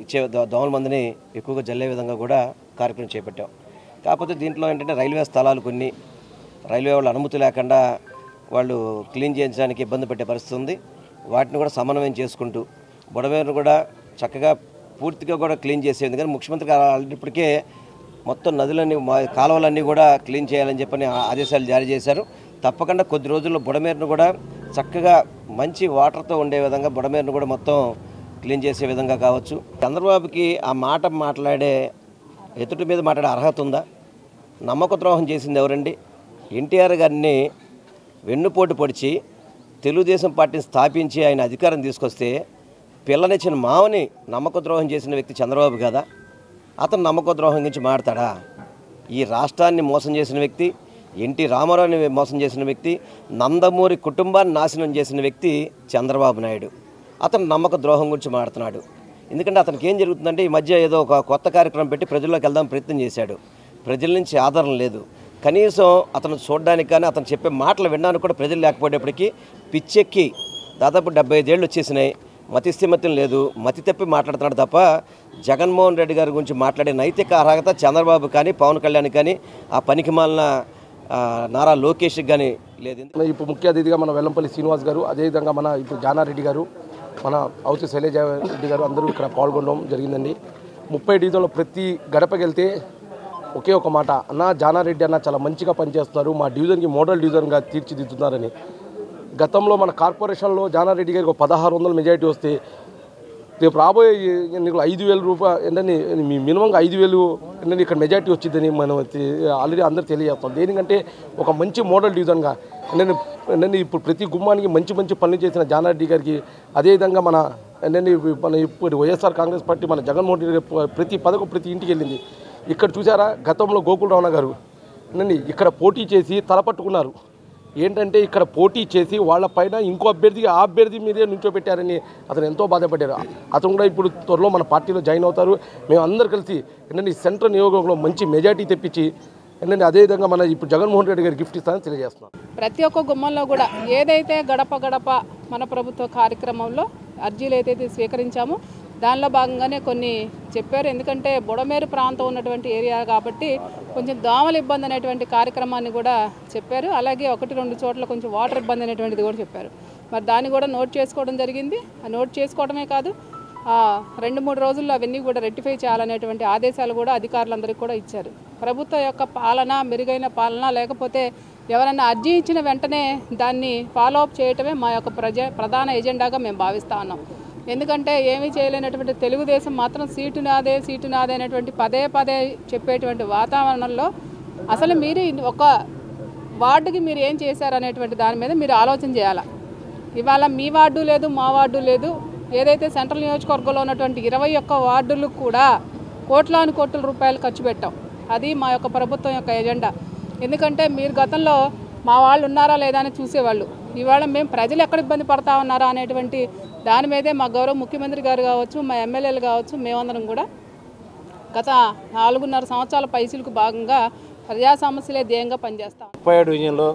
ఇచ్చే దోమల మందుని ఎక్కువగా జల్లే విధంగా కూడా కార్యక్రమం చేపట్టాం. కాకపోతే దీంట్లో ఏంటంటే రైల్వే స్థలాలు కొన్ని రైల్వే వాళ్ళ అనుమతి లేకుండా వాళ్ళు క్లీన్ చేయించడానికి ఇబ్బంది పెట్టే పరిస్థితి ఉంది. వాటిని కూడా సమన్వయం చేసుకుంటూ బుడమేరును కూడా చక్కగా పూర్తిగా కూడా క్లీన్ చేసే విధంగా ముఖ్యమంత్రి గారు ఇప్పటికే మొత్తం నదులన్నీ కాలువలన్నీ కూడా క్లీన్ చేయాలని చెప్పని ఆదేశాలు జారీ చేశారు. తప్పకుండా కొద్ది రోజుల్లో బుడమేరును కూడా చక్కగా మంచి వాటర్తో ఉండే విధంగా బుడమేరును కూడా మొత్తం క్లీన్ చేసే విధంగా కావచ్చు. చంద్రబాబుకి ఆ మాట మాట్లాడే ఎదుటి మీద మాట్లాడే అర్హత ఉందా? నమ్మక ద్రోహం చేసింది ఎవరండి? ఎన్టీఆర్ గారిని వెన్నుపోటు పొడిచి తెలుగుదేశం పార్టీని స్థాపించి ఆయన అధికారం తీసుకొస్తే పిల్లనిచ్చిన మావని నమ్మక ద్రోహం చేసిన వ్యక్తి చంద్రబాబు కదా. అతను నమ్మక ద్రోహం గురించి మాట్లాడా? ఈ రాష్ట్రాన్ని మోసం చేసిన వ్యక్తి, ఎన్టీ రామారావుని మోసం చేసిన వ్యక్తి, నందమూరి కుటుంబాన్ని నాశనం చేసిన వ్యక్తి చంద్రబాబు నాయుడు. అతను నమ్మక ద్రోహం గురించి మాట్లాడుతున్నాడు. ఎందుకంటే అతనికి ఏం జరుగుతుందంటే ఈ మధ్య ఏదో ఒక కొత్త కార్యక్రమం పెట్టి ప్రజల్లోకి వెళ్దాం ప్రయత్నం చేశాడు. ప్రజల నుంచి ఆదరణ లేదు. కనీసం అతను చూడడానికి కానీ అతను చెప్పే మాటలు వినడానికి కూడా ప్రజలు లేకపోయేటప్పటికీ పిచ్చెక్కి దాదాపు 75 ఏళ్ళు వచ్చేసినాయి. మతిస్థిమత్యం లేదు, మతి తప్పి మాట్లాడుతున్నాడు తప్ప జగన్మోహన్ రెడ్డి గారి గురించి మాట్లాడే నైతిక అర్హత చంద్రబాబు కానీ పవన్ కళ్యాణ్ కానీ ఆ పనికి మాలిన నారా లోకేష్కి కానీ లేదు. ఇప్పుడు ముఖ్య అతిథిగా మన వెల్లంపల్లి శ్రీనివాస్ గారు, అదేవిధంగా మన ఇప్పుడు జానారెడ్డి గారు, మన అవుతి శైలజ రెడ్డి గారు అందరూ ఇక్కడ పాల్గొనడం జరిగిందండి. 30 డివిజన్లో ప్రతి గడపకి వెళ్తే ఒకే ఒక మాట, అన్న జానారెడ్డి అన్న చాలా మంచిగా పనిచేస్తున్నారు, మా డివిజన్కి మోడల్ డివిజన్గా తీర్చిదిద్దుతున్నారని. గతంలో మన కార్పొరేషన్లో జానారెడ్డి గారికి 1600 మెజారిటీ వస్తే రేపు రాబోయే నీకు 5000 రూపాయలు ఏంటని మినిమంగా 5000 ఏంటంటే ఇక్కడ మెజారిటీ వచ్చిందని మనం ఆల్రెడీ అందరూ తెలియజేస్తాం. దేనికంటే ఒక మంచి మోడల్ డివిజన్గా ఏంటంటే ఇప్పుడు ప్రతి గుమ్మానికి మంచి మంచి పనులు చేసిన జానారెడ్డి గారికి, అదేవిధంగా మన ఏంటంటే మన ఇప్పుడు వైఎస్ఆర్ కాంగ్రెస్ పార్టీ మన జగన్మోహన్ రెడ్డి గారు ప్రతి పథకం ప్రతి ఇంటికి వెళ్ళింది. ఇక్కడ చూసారా గతంలో గోకుల్ రావణ గారు ఏంటండి ఇక్కడ పోటీ చేసి తలపట్టుకున్నారు. ఏంటంటే ఇక్కడ పోటీ చేసి వాళ్ళ పైన ఇంకో అభ్యర్థిగా ఆ అభ్యర్థి మీదే నుంచోబెట్టారని అతను ఎంతో బాధపడ్డారు. అతను కూడా ఇప్పుడు త్వరలో మన పార్టీలో జాయిన్ అవుతారు. మేము అందరు కలిసి ఏంటంటే సెంట్రల్ నియోజకవర్గంలో మంచి మెజార్టీ తెప్పించి ఏంటంటే అదేవిధంగా మన ఇప్పుడు జగన్మోహన్ రెడ్డి గారు గిఫ్ట్ ఇస్తానని తెలియజేస్తున్నాం. ప్రతి ఒక్క గుమ్మంలో కూడా ఏదైతే గడప గడప మన ప్రభుత్వ కార్యక్రమంలో అర్జీలు ఏదైతే స్వీకరించామో దానిలో భాగంగానే కొన్ని చెప్పారు. ఎందుకంటే బుడమేరు ప్రాంతం ఉన్నటువంటి ఏరియా కాబట్టి కొంచెం దోమల ఇబ్బంది అనేటువంటి కార్యక్రమాన్ని కూడా చెప్పారు. అలాగే 1-2 చోట్ల కొంచెం వాటర్ ఇబ్బంది అనేటువంటిది కూడా చెప్పారు. మరి దాన్ని కూడా నోట్ చేసుకోవడం జరిగింది. ఆ నోట్ చేసుకోవడమే కాదు 2-3 రోజుల్లో అవన్నీ కూడా రెక్టిఫై చేయాలనేటువంటి ఆదేశాలు కూడా అధికారులందరికీ కూడా ఇచ్చారు. ప్రభుత్వం యొక్క పాలన మెరుగైన పాలన, లేకపోతే ఎవరైనా అర్జీ ఇచ్చిన వెంటనే దాన్ని ఫాలో అప్ చేయటమే మా యొక్క ప్రధాన ఎజెండాగా మేము భావిస్తూ ఉన్నాం. ఎందుకంటే ఏమీ చేయలేనటువంటి తెలుగుదేశం మాత్రం సీటు నాదే అనేటువంటి పదే చెప్పేటువంటి వాతావరణంలో అసలు మీరు ఒక వార్డుకి మీరు ఏం చేశారనేటువంటి దాని మీద మీరు ఆలోచన చేయాలి. ఇవాళ మీ వార్డు లేదు, మా వార్డు లేదు. ఏదైతే సెంట్రల్ నియోజకవర్గంలో ఉన్నటువంటి 21 వార్డులు కూడా కోట్ల రూపాయలు ఖర్చు పెట్టాం. అది మా యొక్క ప్రభుత్వం యొక్క ఎజెండా. ఎందుకంటే మీరు గతంలో మా వాళ్ళు ఉన్నారా లేదా అని చూసేవాళ్ళు. ఇవాళ మేము ప్రజలు ఎక్కడ ఇబ్బంది పడతా ఉన్నారా అనేటువంటి దాని మీదే మా గౌరవ ముఖ్యమంత్రి గారు కావచ్చు, మా ఎమ్మెల్యేలు కావచ్చు, మేమందరం కూడా గత 4.5 సంవత్సరాల పైసలకు భాగంగా ప్రజా సమస్యలే ధ్యేయంగా పనిచేస్తాం. 37 డివిజన్లో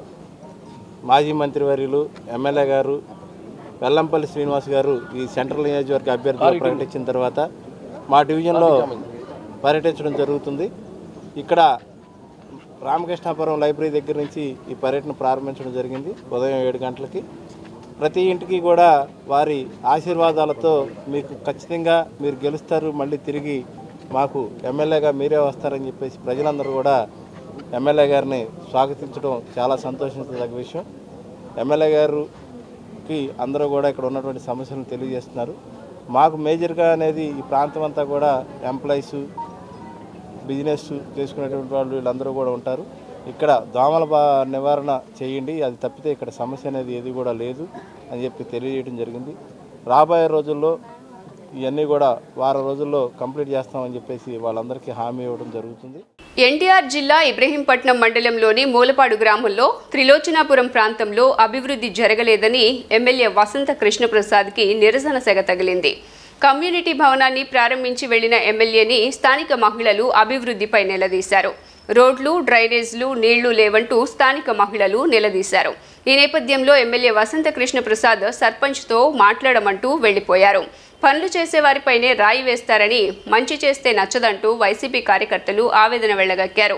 మాజీ మంత్రివర్యులు ఎమ్మెల్యే గారు వెల్లంపల్లి శ్రీనివాస్ గారు ఈ సెంట్రల్ నియోజకవర్గ అభ్యర్థిగా ప్రకటించిన తర్వాత మా డివిజన్లో పర్యటించడం జరుగుతుంది. ఇక్కడ రామకృష్ణాపురం లైబ్రరీ దగ్గర నుంచి ఈ పర్యటన ప్రారంభించడం జరిగింది. ఉదయం 7 గంటలకి ప్రతి ఇంటికి కూడా వారి ఆశీర్వాదాలతో మీకు ఖచ్చితంగా మీరు గెలుస్తారు, మళ్ళీ తిరిగి మాకు ఎమ్మెల్యేగా మీరే వస్తారని చెప్పేసి ప్రజలందరూ కూడా ఎమ్మెల్యే గారిని స్వాగతించడం చాలా సంతోషించదగ్గ విషయం. ఎమ్మెల్యే గారికి అందరూ కూడా ఇక్కడ ఉన్నటువంటి సమస్యలను తెలియజేస్తున్నారు. మాకు మేజర్గా అనేది ఈ ప్రాంతం అంతా కూడా ఎంప్లాయీస్, బిజినెస్ చేసుకునేటువంటి వాళ్ళు వీళ్ళందరూ కూడా ఉంటారు. ఇక్కడ దోమల నివారణ చేయండి, అది తప్పితే ఇక్కడ సమస్య అనేది ఏది కూడా లేదు అని చెప్పి తెలియజేయడం జరిగింది. రాబోయే రోజుల్లో ఇవన్నీ కూడా వారం రోజుల్లో కంప్లీట్ చేస్తామని చెప్పేసి వాళ్ళందరికీ హామీ ఇవ్వడం జరుగుతుంది. ఎన్టీఆర్ జిల్లా ఇబ్రహీంపట్నం మండలంలోని మూలపాడు గ్రామంలో త్రిలోచనాపురం ప్రాంతంలో అభివృద్ధి జరగలేదని ఎమ్మెల్యే వసంత కృష్ణప్రసాద్కి నిరసన సెగ తగిలింది. కమ్యూనిటీ భవనాన్ని ప్రారంభించి వెళ్లిన ఎమ్మెల్యేని స్థానిక మహిళలు అభివృద్ధిపై నిలదీశారు. రోడ్లు, డ్రైనేజ్లు, నీళ్లు లేవంటూ స్థానిక మహిళలు నిలదీశారు. ఈ నేపథ్యంలో ఎమ్మెల్యే వసంత కృష్ణప్రసాద్ సర్పంచ్తో మాట్లాడమంటూ వెళ్లిపోయారు. పనులు చేసేవారిపైనే రాయి వేస్తారని, మంచి చేస్తే నచ్చదంటూ వైసీపీ కార్యకర్తలు ఆవేదన వెళ్లగక్కారు.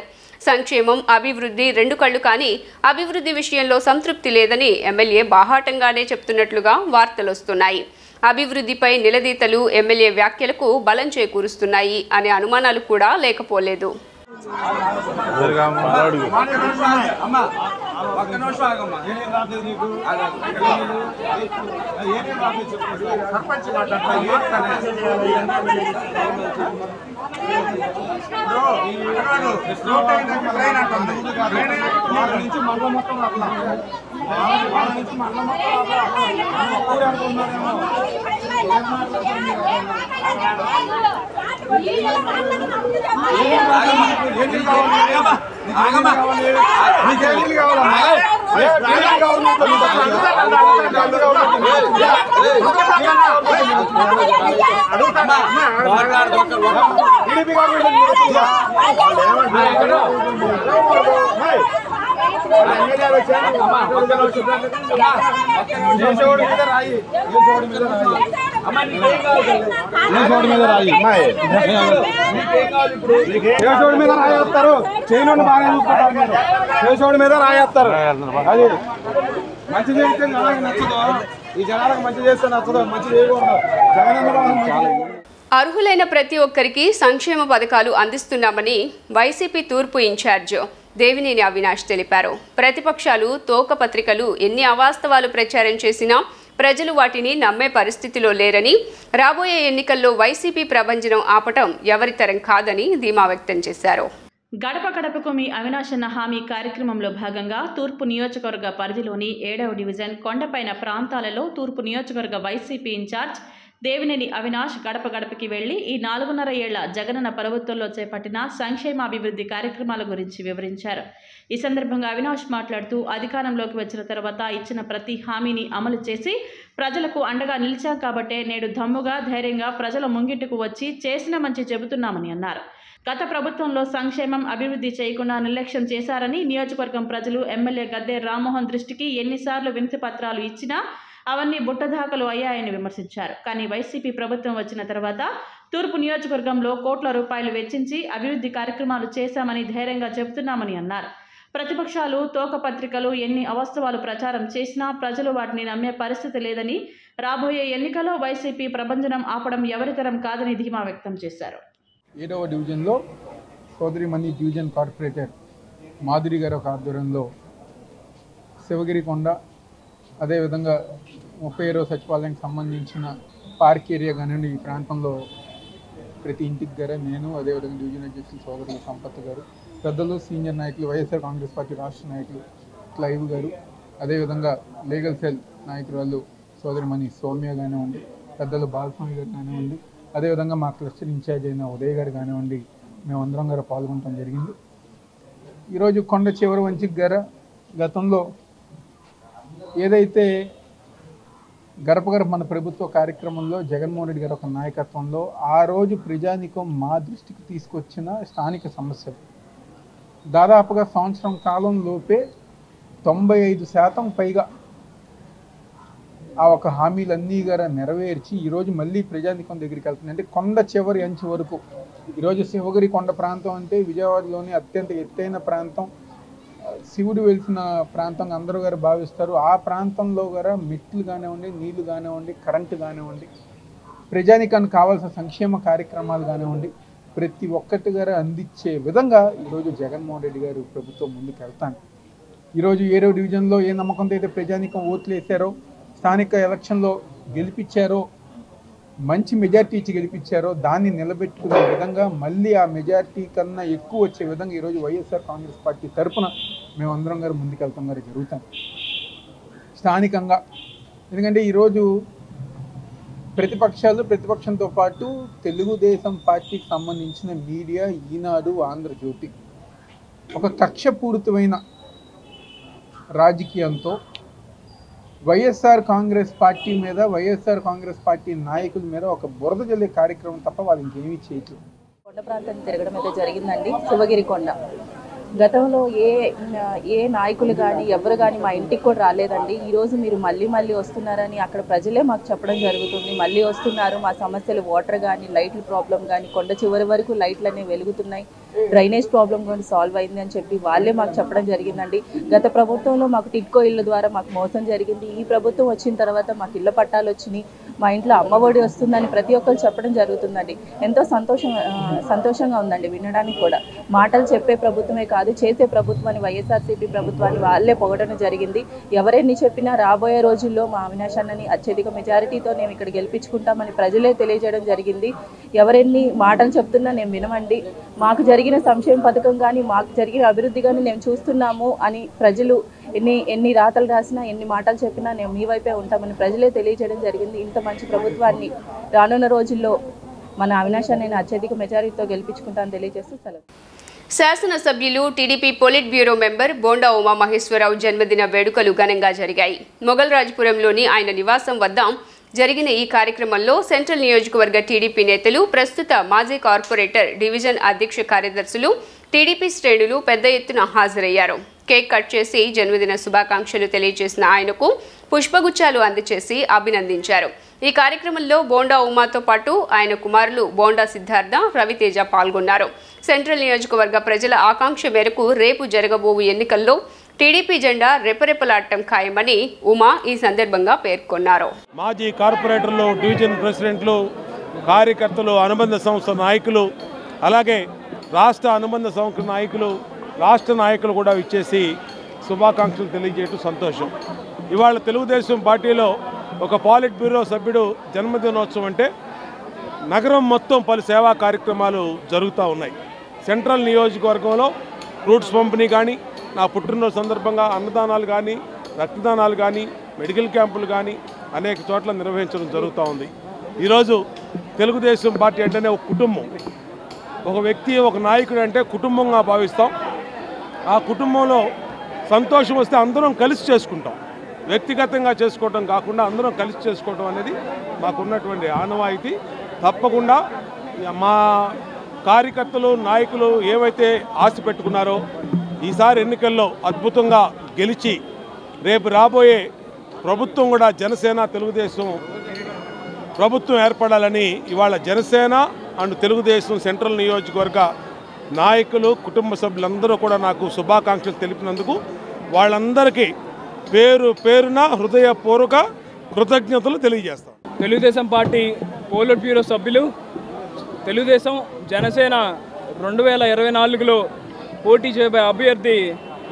సంక్షేమం, అభివృద్ధి రెండు కళ్ళు కానీ అభివృద్ధి విషయంలో సంతృప్తి లేదని ఎమ్మెల్యే బాహాటంగానే చెప్తున్నట్లుగా వార్తలొస్తున్నాయి. అభివృద్ధిపై నిలదీతలు ఎమ్మెల్యే వ్యాఖ్యలకు బలం చేకూరుస్తున్నాయి అనే అనుమానాలు కూడా లేకపోలేదు. మీద రాయేస్తారు, చేయను బాగా చూసుకుంటారు, మీద రాయేస్తారు. అది మంచి చేస్తే జనాలకు నచ్చదు, ఈ జనాలకు మంచి చేస్తే నచ్చదు, మంచి చేయకూడదు. అర్హులైన ప్రతి ఒక్కరికి సంక్షేమ పథకాలు అందిస్తున్నామని వైసీపీ తూర్పు ఇన్ఛార్జ్ దేవినేని అవినాష్ తెలిపారు. ప్రతిపక్షాలు తోక పత్రికలు ఎన్ని అవాస్తవాలు ప్రచారం చేసినా ప్రజలు వాటిని నమ్మే పరిస్థితిలో లేరని, రాబోయే ఎన్నికల్లో వైసీపీ ప్రభంజనం ఆపటం ఎవరితరం కాదని ధీమా వ్యక్తం చేశారు. గడప గడపకు మీ అవినాశన్న హామీ కార్యక్రమంలో భాగంగా తూర్పు నియోజకవర్గ పరిధిలోని 7వ డివిజన్ కొండపైన ప్రాంతాలలో తూర్పు నియోజకవర్గ వైసీపీ ఇన్ఛార్జ్ దేవినేని అవినాష్ గడప గడపకి వెళ్లి ఈ 4.5 ఏళ్ల జగనన్న ప్రభుత్వంలో చేపట్టిన సంక్షేమాభివృద్ధి కార్యక్రమాల గురించి వివరించారు. ఈ సందర్భంగా అవినాష్ మాట్లాడుతూ అధికారంలోకి వచ్చిన తర్వాత ఇచ్చిన ప్రతి హామీని అమలు చేసి ప్రజలకు అండగా నిలిచాం కాబట్టే నేడు దమ్ముగా ధైర్యంగా ప్రజల ముంగిట్టుకు వచ్చి చేసిన మంచి చెబుతున్నామని అన్నారు. గత ప్రభుత్వంలో సంక్షేమం అభివృద్ధి చేయకుండా నిర్లక్ష్యం చేశారని, నియోజకవర్గం ప్రజలు ఎమ్మెల్యే గద్దె రామ్మోహన్ దృష్టికి ఎన్నిసార్లు వినతి పత్రాలు ఇచ్చినా అవన్నీ బుట్టదాఖలు అయ్యాయని విమర్శించారు. కానీ వైసీపీ ప్రభుత్వం వచ్చిన తర్వాత తూర్పు నియోజకవర్గంలో కోట్ల రూపాయలు వెచ్చించి అభివృద్ధి కార్యక్రమాలు చేశామని ధైర్యంగా చెబుతున్నామని అన్నారు. ప్రతిపక్షాలు తోక పత్రికలు ఎన్ని అవాస్తవాలు ప్రచారం చేసినా ప్రజలు వాటిని నమ్మే పరిస్థితి లేదని, రాబోయే ఎన్నికల్లో వైసీపీ ప్రభంజనం ఆపడం ఎవరితరం కాదని ధీమా వ్యక్తం చేశారు. 7వ డివిజన్లో సోదరిమణి డివిజన్ కార్పొరేటర్ మాధురి గారి ఒక ఆధ్వర్యంలో శివగిరి కొండ, అదేవిధంగా 37వ సచివాలయానికి సంబంధించిన పార్క్ ఏరియా కానివ్వండి, ఈ ప్రాంతంలో ప్రతి ఇంటికి గారు నేను, అదేవిధంగా డివిజన్ అధ్యక్షులు సోదరులు సంపత్ గారు, పెద్దలు సీనియర్ నాయకులు వైఎస్ఆర్ కాంగ్రెస్ పార్టీ రాష్ట్ర నాయకులు క్లైవ్ గారు, అదేవిధంగా లీగల్ సెల్ నాయకురాలు సోదరిమణి సౌమ్య కానివ్వండి, పెద్దలు బాలస్వామి గారు కానివ్వండి, అదేవిధంగా మా క్లస్టర్ ఇన్ఛార్జ్ అయిన ఉదయ్ గారు కానివ్వండి, మేమందరం గారు పాల్గొనడం జరిగింది. ఈరోజు కొండ చివరి వంచి గారు గతంలో ఏదైతే గడప గడప మన ప్రభుత్వ కార్యక్రమంలో జగన్మోహన్ రెడ్డి గారు ఒక నాయకత్వంలో ఆ రోజు ప్రజానికం మా దృష్టికి తీసుకొచ్చిన స్థానిక సమస్యలు దాదాపుగా సంవత్సరం కాలంలోపే 95% పైగా ఆ ఒక హామీలన్నీ గారా నెరవేర్చి ఈరోజు మళ్ళీ ప్రజానికం దగ్గరికి వెళ్తుంది. అంటే కొండ చివరి అంచు వరకు ఈరోజు శివగిరి కొండ ప్రాంతం అంటే విజయవాడలోని అత్యంత ఎత్తైన ప్రాంతం, శివుడు వెలిసిన ప్రాంతంగా అందరూ గారు భావిస్తారు. ఆ ప్రాంతంలో గారా మెట్లు కానివ్వండి, నీళ్లు కానివ్వండి, కరెంటు కానివ్వండి, ప్రజానికానికి కావాల్సిన సంక్షేమ కార్యక్రమాలు కానివ్వండి, ప్రతి ఒక్కటి గారు అందించే విధంగా ఈరోజు జగన్మోహన్ రెడ్డి గారు ప్రభుత్వం ముందుకు వెళ్తాను. ఈరోజు 7వ డివిజన్లో ఏ నమ్మకంతో అయితే ప్రజానీకం ఓట్లు వేశారో, స్థానిక ఎలక్షన్లో గెలిపించారో, మంచి మెజార్టీ ఇచ్చి గెలిపించారో దాన్ని నిలబెట్టుకునే విధంగా మళ్ళీ ఆ మెజార్టీ కన్నా ఎక్కువ వచ్చే విధంగా ఈరోజు వైఎస్ఆర్ కాంగ్రెస్ పార్టీ తరఫున మేమందరం గారు ముందుకెళ్తాం గారు జరుగుతాం స్థానికంగా. ఎందుకంటే ఈరోజు ప్రతిపక్షంతో పాటు తెలుగుదేశం పార్టీకి సంబంధించిన మీడియా, ఈనాడు, ఆంధ్రజ్యోతి ఒక కక్షపూరితమైన రాజకీయంతో వైఎస్ఆర్ కాంగ్రెస్ పార్టీ మీద, వైఎస్ఆర్ కాంగ్రెస్ పార్టీ నాయకుల మీద ఒక బురద జల్లే కార్యక్రమం తప్ప వాళ్ళు ఇంకేమీ చేయట్లేదు. కొండ ప్రాంతాన్ని తిరగడం అయితే జరిగిందండి. శివగిరి కొండ గతంలో ఏ నాయకులు కానీ ఎవరు కానీ మా ఇంటికి కూడా రాలేదండి. ఈరోజు మీరు మళ్ళీ వస్తున్నారని అక్కడ ప్రజలే మాకు చెప్పడం జరుగుతుంది. మళ్ళీ వస్తున్నారు, మా సమస్యలు వాటర్ కానీ, లైట్ల ప్రాబ్లం కానీ, కొండ చివరి వరకు లైట్లు అనేవి వెలుగుతున్నాయి, డ్రైనేజ్ ప్రాబ్లం కూడా సాల్వ్ అయింది అని చెప్పి వాళ్ళే మాకు చెప్పడం జరిగిందండి. గత ప్రభుత్వంలో మాకు టిడ్కో ఇళ్ళ ద్వారా మాకు మోసం జరిగింది. ఈ ప్రభుత్వం వచ్చిన తర్వాత మాకు ఇళ్ల పట్టాలు వచ్చినాయి, మా ఇంట్లో అమ్మఒడి వస్తుందని ప్రతి ఒక్కరు చెప్పడం జరుగుతుందండి. ఎంతో సంతోషంగా ఉందండి వినడానికి కూడా. మాటలు చెప్పే ప్రభుత్వమే కాదు, చేసే ప్రభుత్వం అని వైఎస్ఆర్సీపీ ప్రభుత్వాన్ని వాళ్ళే పొగడడం జరిగింది. ఎవరెన్ని చెప్పినా రాబోయే రోజుల్లో మా అవినాష్ అన్నని అత్యధిక మెజారిటీతో మేము ఇక్కడ గెలిపించుకుంటామని ప్రజలే తెలియజేయడం జరిగింది. ఎవరెన్ని మాటలు చెప్తున్నా నేను వినమండి, మాకు జరిగిన సంక్షేమ పథకం కానీ, మాకు జరిగిన అభివృద్ధి కానీ మేము చూస్తున్నాము అని ప్రజలు ఎన్ని రాతలు రాసినా, ఎన్ని మాటలు చెప్పినా మేము మీ వైపే ఉంటామని ప్రజలే తెలియజేయడం జరిగింది. ఇంత మంచి ప్రభుత్వాన్ని రానున్న రోజుల్లో మన అవినాష్ అన్నని అత్యధిక మెజారిటీతో గెలిపించుకుంటామని తెలియజేస్తూ సెలవు. శాసనసభ్యులు TDP politburo member Bonda Umamaheswararao జన్మదిన వేడుకలు ఘనంగా జరిగాయి. మొగల్రాజ్పురంలోని ఆయన నివాసం వద్ద జరిగిన ఈ కార్యక్రమంలో సెంట్రల్ నియోజకవర్గ టీడీపీ నేతలు, ప్రస్తుత మాజీ కార్పొరేటర్, డివిజన్ అధ్యక్ష కార్యదర్శులు, టీడీపీ శ్రేణులు పెద్ద ఎత్తున హాజరయ్యారు. కేక్ కట్ చేసి జన్మదిన శుభాకాంక్షలు తెలియజేసిన ఆయనకు పుష్పగుచ్చాలు అందజేసి అభినందించారు. ఈ కార్యక్రమంలో బోండా ఉమాతో పాటు ఆయన కుమారులు బోండా సిద్ధార్థ, రవితేజ పాల్గొన్నారు. సెంట్రల్ నియోజకవర్గ ప్రజల ఆకాంక్ష మేరకు రేపు జరగబోవు ఎన్నికల్లో టీడీపీ జెండా రెపరెపలాడటం ఖాయమని ఉమా ఈ సందర్భంగా పేర్కొన్నారు. మాజీ కార్పొరేటర్లు, డివిజన్ ప్రెసిడెంట్లు, కార్యకర్తలు, అనుబంధ సంస్థ నాయకులు, అలాగే రాష్ట్ర అనుబంధ సంస్థ నాయకులు, రాష్ట్ర నాయకులు కూడా ఇచ్చేసి శుభాకాంక్షలు తెలియజేయడం సంతోషం. ఇవాళ తెలుగుదేశం పార్టీలో ఒక పాలిట్ బ్యూరో సభ్యుడు జన్మదినోత్సవం అంటే నగరం మొత్తం పలు సేవా కార్యక్రమాలు జరుగుతూ ఉన్నాయి. సెంట్రల్ నియోజకవర్గంలో ఫ్రూట్స్ పంపిణీ కానీ, నా పుట్టినరోజు సందర్భంగా అన్నదానాలు కానీ, రక్తదానాలు కానీ, మెడికల్ క్యాంపులు కానీ అనేక చోట్ల నిర్వహించడం జరుగుతూ ఉంది. ఈరోజు తెలుగుదేశం పార్టీ అంటేనే ఒక కుటుంబం, ఒక వ్యక్తి, ఒక నాయకుడు అంటే కుటుంబంగా భావిస్తాం. ఆ కుటుంబంలో సంతోషం వస్తే అందరం కలిసి చేసుకుంటాం. వ్యక్తిగతంగా చేసుకోవడం కాకుండా అందరం కలిసి చేసుకోవడం అనేది మాకున్నటువంటి ఆనవాయితీ. తప్పకుండా మా కార్యకర్తలు, నాయకులు ఏవైతే ఆశ పెట్టుకున్నారో ఈసారి ఎన్నికల్లో అద్భుతంగా గెలిచి రేపు రాబోయే ప్రభుత్వం కూడా జనసేన, తెలుగుదేశం ప్రభుత్వం ఏర్పడాలని ఇవాళ జనసేన అండ్ తెలుగుదేశం సెంట్రల్ నియోజకవర్గ నాయకులు, కుటుంబ సభ్యులందరూ కూడా నాకు శుభాకాంక్షలు తెలిపినందుకు వాళ్ళందరికీ పేరు పేరున హృదయపూర్వక కృతజ్ఞతలు తెలియజేస్తాం. తెలుగుదేశం పార్టీ పోలిట్ బ్యూరో సభ్యులు, తెలుగుదేశం జనసేన 2024లో పోటీ చేయబోయే అభ్యర్థి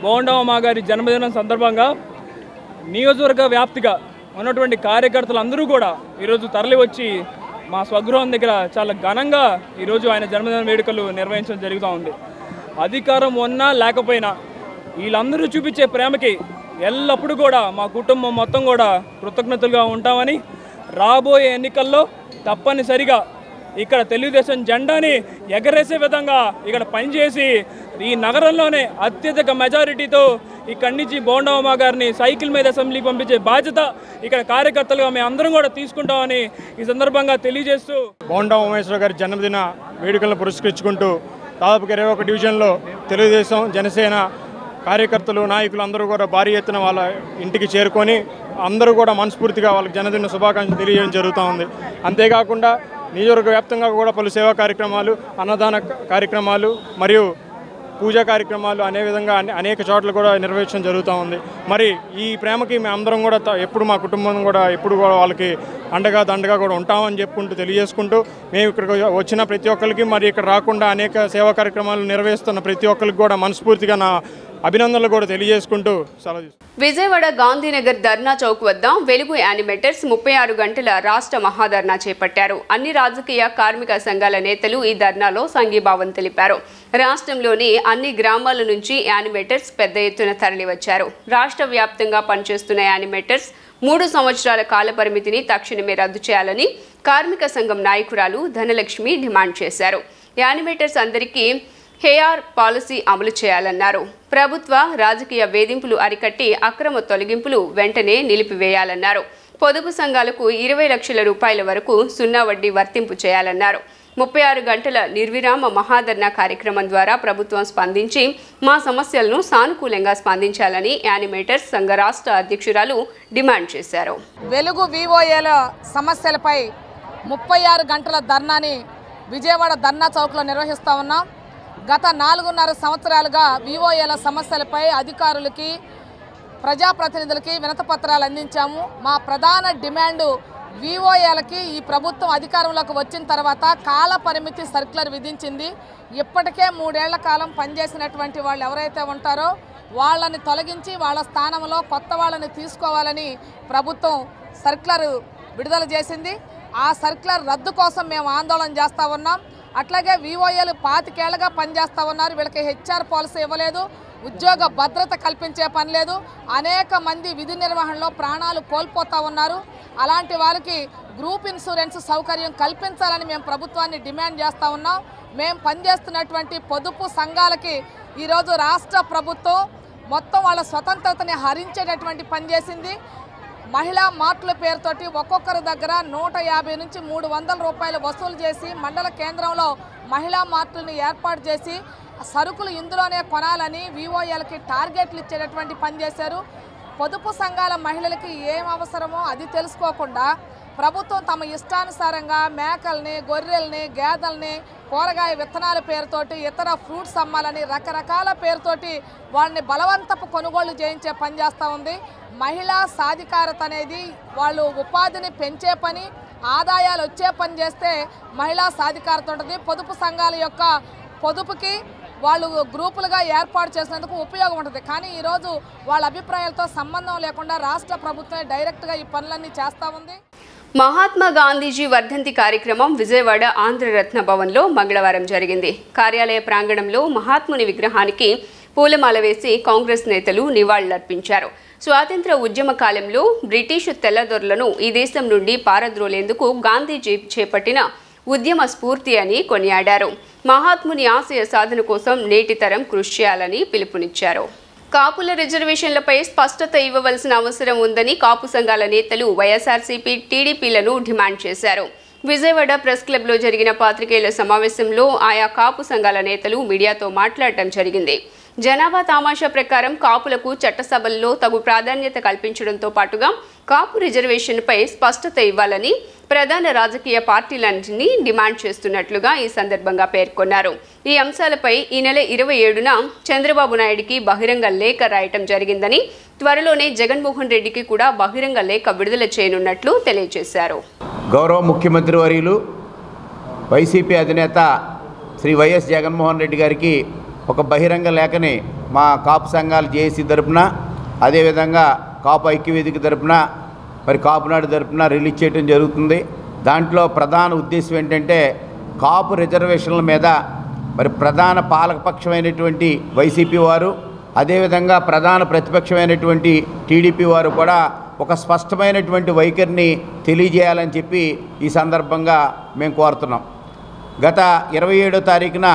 బోండా ఉమా గారి జన్మదినం సందర్భంగా నియోజకవర్గ వ్యాప్తిగా ఉన్నటువంటి కార్యకర్తలందరూ కూడా ఈరోజు తరలి వచ్చి మా స్వగృహం దగ్గర చాలా ఘనంగా ఈరోజు ఆయన జన్మదిన వేడుకలు నిర్వహించడం జరుగుతూ ఉంది. అధికారం ఉన్నా లేకపోయినా వీళ్ళందరూ చూపించే ప్రేమకి ఎల్లప్పుడూ కూడా మా కుటుంబం మొత్తం కూడా కృతజ్ఞతలుగా ఉంటామని, రాబోయే ఎన్నికల్లో తప్పనిసరిగా ఇక్కడ తెలుగుదేశం జెండాని ఎగరేసే విధంగా ఇక్కడ పనిచేసి ఈ నగరంలోనే అత్యధిక మెజారిటీతో ఇక్కడి నుంచి బోండా ఉమా గారిని సైకిల్ మీద అసెంబ్లీకి పంపించే బాధ్యత ఇక్కడ కార్యకర్తలుగా మేము అందరం కూడా తీసుకుంటామని ఈ సందర్భంగా తెలియజేస్తూ, బోండా ఉమేశ్వర గారి జన్మదిన వేడుకలను పురస్కరించుకుంటూ దాదాపుగా 21 డివిజన్లో తెలుగుదేశం, జనసేన కార్యకర్తలు, నాయకులు అందరూ కూడా భారీ ఎత్తున వాళ్ళ ఇంటికి చేరుకొని అందరూ కూడా మనస్ఫూర్తిగా వాళ్ళకి జన్మదిన శుభాకాంక్షలు తెలియజేయడం జరుగుతూ ఉంది. అంతేకాకుండా నియోజకవర్గ వ్యాప్తంగా కూడా పలు సేవా కార్యక్రమాలు, అన్నదాన కార్యక్రమాలు మరియు పూజా కార్యక్రమాలు అనే విధంగా అనేక చోట్ల కూడా నిర్వహించడం జరుగుతూ ఉంది. మరి ఈ ప్రేమకి మేము అందరం కూడా ఎప్పుడు మా కుటుంబం కూడా ఎప్పుడు కూడా వాళ్ళకి అండగా దండగా కూడా ఉంటామని చెప్పుకుంటూ తెలియజేసుకుంటూ మేము ఇక్కడికి వచ్చిన ప్రతి ఒక్కరికి మరి ఇక్కడ రాకుండా అనేక సేవా కార్యక్రమాలు నిర్వహిస్తున్న ప్రతి ఒక్కరికి కూడా మనస్ఫూర్తిగా నా అభినందనలు కూడా తెలియజేసుకుంటూ సెలవు. విజయవాడ గాంధీనగర్ ధర్నా చౌక్ వద్ద వెలుగు యానిమేటర్స్ 36 గంటల రాష్ట్ర మహాధర్నా చేపట్టారు. అన్ని రాజకీయ కార్మిక సంఘాల నేతలు ఈ ధర్నాలో సంఘీభావం తెలిపారు. రాష్ట్రంలోని అన్ని గ్రామాల నుంచి యానిమేటర్స్ పెద్ద ఎత్తున తరలివచ్చారు. రాష్ట్ర వ్యాప్తంగా పనిచేస్తున్న యానిమేటర్స్ 3 సంవత్సరాల కాల పరిమితిని తక్షణమే రద్దు చేయాలని కార్మిక సంఘం నాయకురాలు ధనలక్ష్మి డిమాండ్ చేశారు. యానిమేటర్స్ అందరికీ హేఆర్ పాలసీ అమలు చేయాలన్నారు. ప్రభుత్వ రాజకీయ వేధింపులు అరికట్టి అక్రమ తొలగింపులు వెంటనే నిలిపివేయాలన్నారు. పొదుపు సంఘాలకు 20 లక్షల రూపాయల వరకు సున్నా వడ్డీ వర్తింపు చేయాలన్నారు. 36 గంటల నిర్విరామ మహాధర్నా కార్యక్రమం ద్వారా ప్రభుత్వం స్పందించి మా సమస్యలను సానుకూలంగా స్పందించాలని యానిమేటర్స్ సంఘ రాష్ట్ర అధ్యక్షురాలు డిమాండ్ చేశారు. వెలుగు వివోఏల సమస్యలపై 36 గంటల ధర్నాని విజయవాడ ధర్నా చౌక్లో నిర్వహిస్తూ ఉన్నాం. గత 4.5 సంవత్సరాలుగా వివోఏల సమస్యలపై అధికారులకి ప్రజాప్రతినిధులకి వినతిపత్రాలు అందించాము. మా ప్రధాన డిమాండు వివోఏలకి ఈ ప్రభుత్వం అధికారంలోకి వచ్చిన తర్వాత కాల పరిమితి సర్క్యులర్ విధించింది. ఇప్పటికే 3 ఏళ్ల కాలం పనిచేసినటువంటి వాళ్ళు ఎవరైతే ఉంటారో వాళ్ళని తొలగించి వాళ్ళ స్థానంలో కొత్త వాళ్ళని తీసుకోవాలని ప్రభుత్వం సర్క్యులర్ విడుదల చేసింది. ఆ సర్క్యులర్ రద్దు కోసం మేము ఆందోళన చేస్తూ ఉన్నాం. అట్లాగే వివోఏలు 25 ఏళ్లుగా పనిచేస్తూ ఉన్నారు. వీళ్ళకి హెచ్ఆర్ పాలసీ ఇవ్వలేదు, ఉద్యోగ భద్రత కల్పించే పని లేదు. అనేక మంది విధి నిర్వహణలో ప్రాణాలు కోల్పోతూ ఉన్నారు. అలాంటి వారికి గ్రూప్ ఇన్సూరెన్స్ సౌకర్యం కల్పించాలని మేము ప్రభుత్వాన్ని డిమాండ్ చేస్తూ ఉన్నాం. మేము పనిచేస్తున్నటువంటి పొదుపు సంఘాలకి ఈరోజు రాష్ట్ర ప్రభుత్వం మొత్తం వాళ్ళ స్వతంత్రతని హరించేటటువంటి పనిచేసింది. మహిళా మార్టుల పేరుతోటి ఒక్కొక్కరి దగ్గర 150 నుంచి 300 రూపాయలు వసూలు చేసి మండల కేంద్రంలో మహిళా మార్టులను ఏర్పాటు చేసి సరుకులు ఇందులోనే కొనాలని వివోఏలకి టార్గెట్లు ఇచ్చేటటువంటి పని చేశారు. పొదుపు సంఘాల మహిళలకి ఏం అవసరమో అది తెలుసుకోకుండా ప్రభుత్వం తమ ఇష్టానుసారంగా మేకల్ని, గొర్రెల్ని, గేదెల్ని, కూరగాయ విత్తనాల పేరుతోటి ఇతర ఫ్రూట్స్ అమ్మాలని రకరకాల పేరుతోటి వాళ్ళని బలవంతపు కొనుగోళ్లు చేయించే పని చేస్తూ ఉంది. మహిళా సాధికారత అనేది వాళ్ళు ఉపాధిని పెంచే పని, ఆదాయాలు వచ్చే పని చేస్తే మహిళా సాధికారత ఉంటుంది. పొదుపు సంఘాల యొక్క పొదుపుకి వాళ్ళు గ్రూపులుగా ఏర్పాటు చేసినందుకు ఉపయోగం ఉంటుంది. కానీ ఈరోజు వాళ్ళ అభిప్రాయాలతో సంబంధం లేకుండా రాష్ట్ర ప్రభుత్వమే డైరెక్ట్గా ఈ పనులన్నీ చేస్తూ ఉంది. మహాత్మా గాంధీజీ వర్ధంతి కార్యక్రమం విజయవాడ ఆంధ్రరత్న భవన్లో మంగళవారం జరిగింది. కార్యాలయ ప్రాంగణంలో మహాత్ముని విగ్రహానికి పూలమాల వేసి కాంగ్రెస్ నేతలు నివాళులర్పించారు. స్వాతంత్ర ఉద్యమ కాలంలో బ్రిటిషు తెల్లదొరలను ఈ దేశం నుండి పారద్రోలేందుకు గాంధీజీ చేపట్టిన ఉద్యమ స్ఫూర్తి అని కొనియాడారు. మహాత్ముని ఆశయ సాధన కోసం నేటి తరం కృషి చేయాలని పిలుపునిచ్చారు. కాపుల రిజర్వేషన్లపై స్పష్టత ఇవ్వవలసిన అవసరం ఉందని కాపు సంఘాల నేతలు వైఎస్ఆర్సీపీ, టీడీపీలను డిమాండ్ చేశారు. విజయవాడ ప్రెస్ క్లబ్లో జరిగిన పాత్రికేయుల సమావేశంలో ఆయా కాపు సంఘాల నేతలు మీడియాతో మాట్లాడటం జరిగింది. జనాభా తామాషా ప్రకారం కాపులకు చట్టసభల్లో తగు ప్రాధాన్యత కల్పించడంతో పాటుగా కాపు రిజర్వేషన్పై స్పష్టత ఇవ్వాలని ప్రధాన రాజకీయ పార్టీలన్నింటినీ డిమాండ్ చేస్తున్నట్లుగా ఈ సందర్భంగా పేర్కొన్నారు. ఈ అంశాలపై ఈ నెల 27న చంద్రబాబు నాయుడికి బహిరంగ లేఖ రాయటం జరిగిందని, త్వరలోనే జగన్మోహన్ రెడ్డికి కూడా బహిరంగ లేఖ విడుదల చేయనున్నట్లు తెలియజేశారు. గౌరవ ముఖ్యమంత్రి వర్యులు వైసీపీ అధినేత శ్రీ వైఎస్ జగన్మోహన్ రెడ్డి గారికి ఒక బహిరంగ లేఖని మా కాపు సంఘాల జేఏసీ తరపున, అదేవిధంగా కాపు ఐక్యవేదిక తరపున, మరి కాపునాడు తరపున రిలీజ్ చేయడం జరుగుతుంది. దాంట్లో ప్రధాన ఉద్దేశం ఏంటంటే కాపు రిజర్వేషన్ల మీద మరి ప్రధాన పాలకపక్షమైనటువంటి వైసీపీ వారు, అదేవిధంగా ప్రధాన ప్రతిపక్షమైనటువంటి టీడీపీ వారు కూడా ఒక స్పష్టమైనటువంటి వైఖరిని తెలియజేయాలని చెప్పి ఈ సందర్భంగా మేము కోరుతున్నాం. గత 27వ తారీఖున,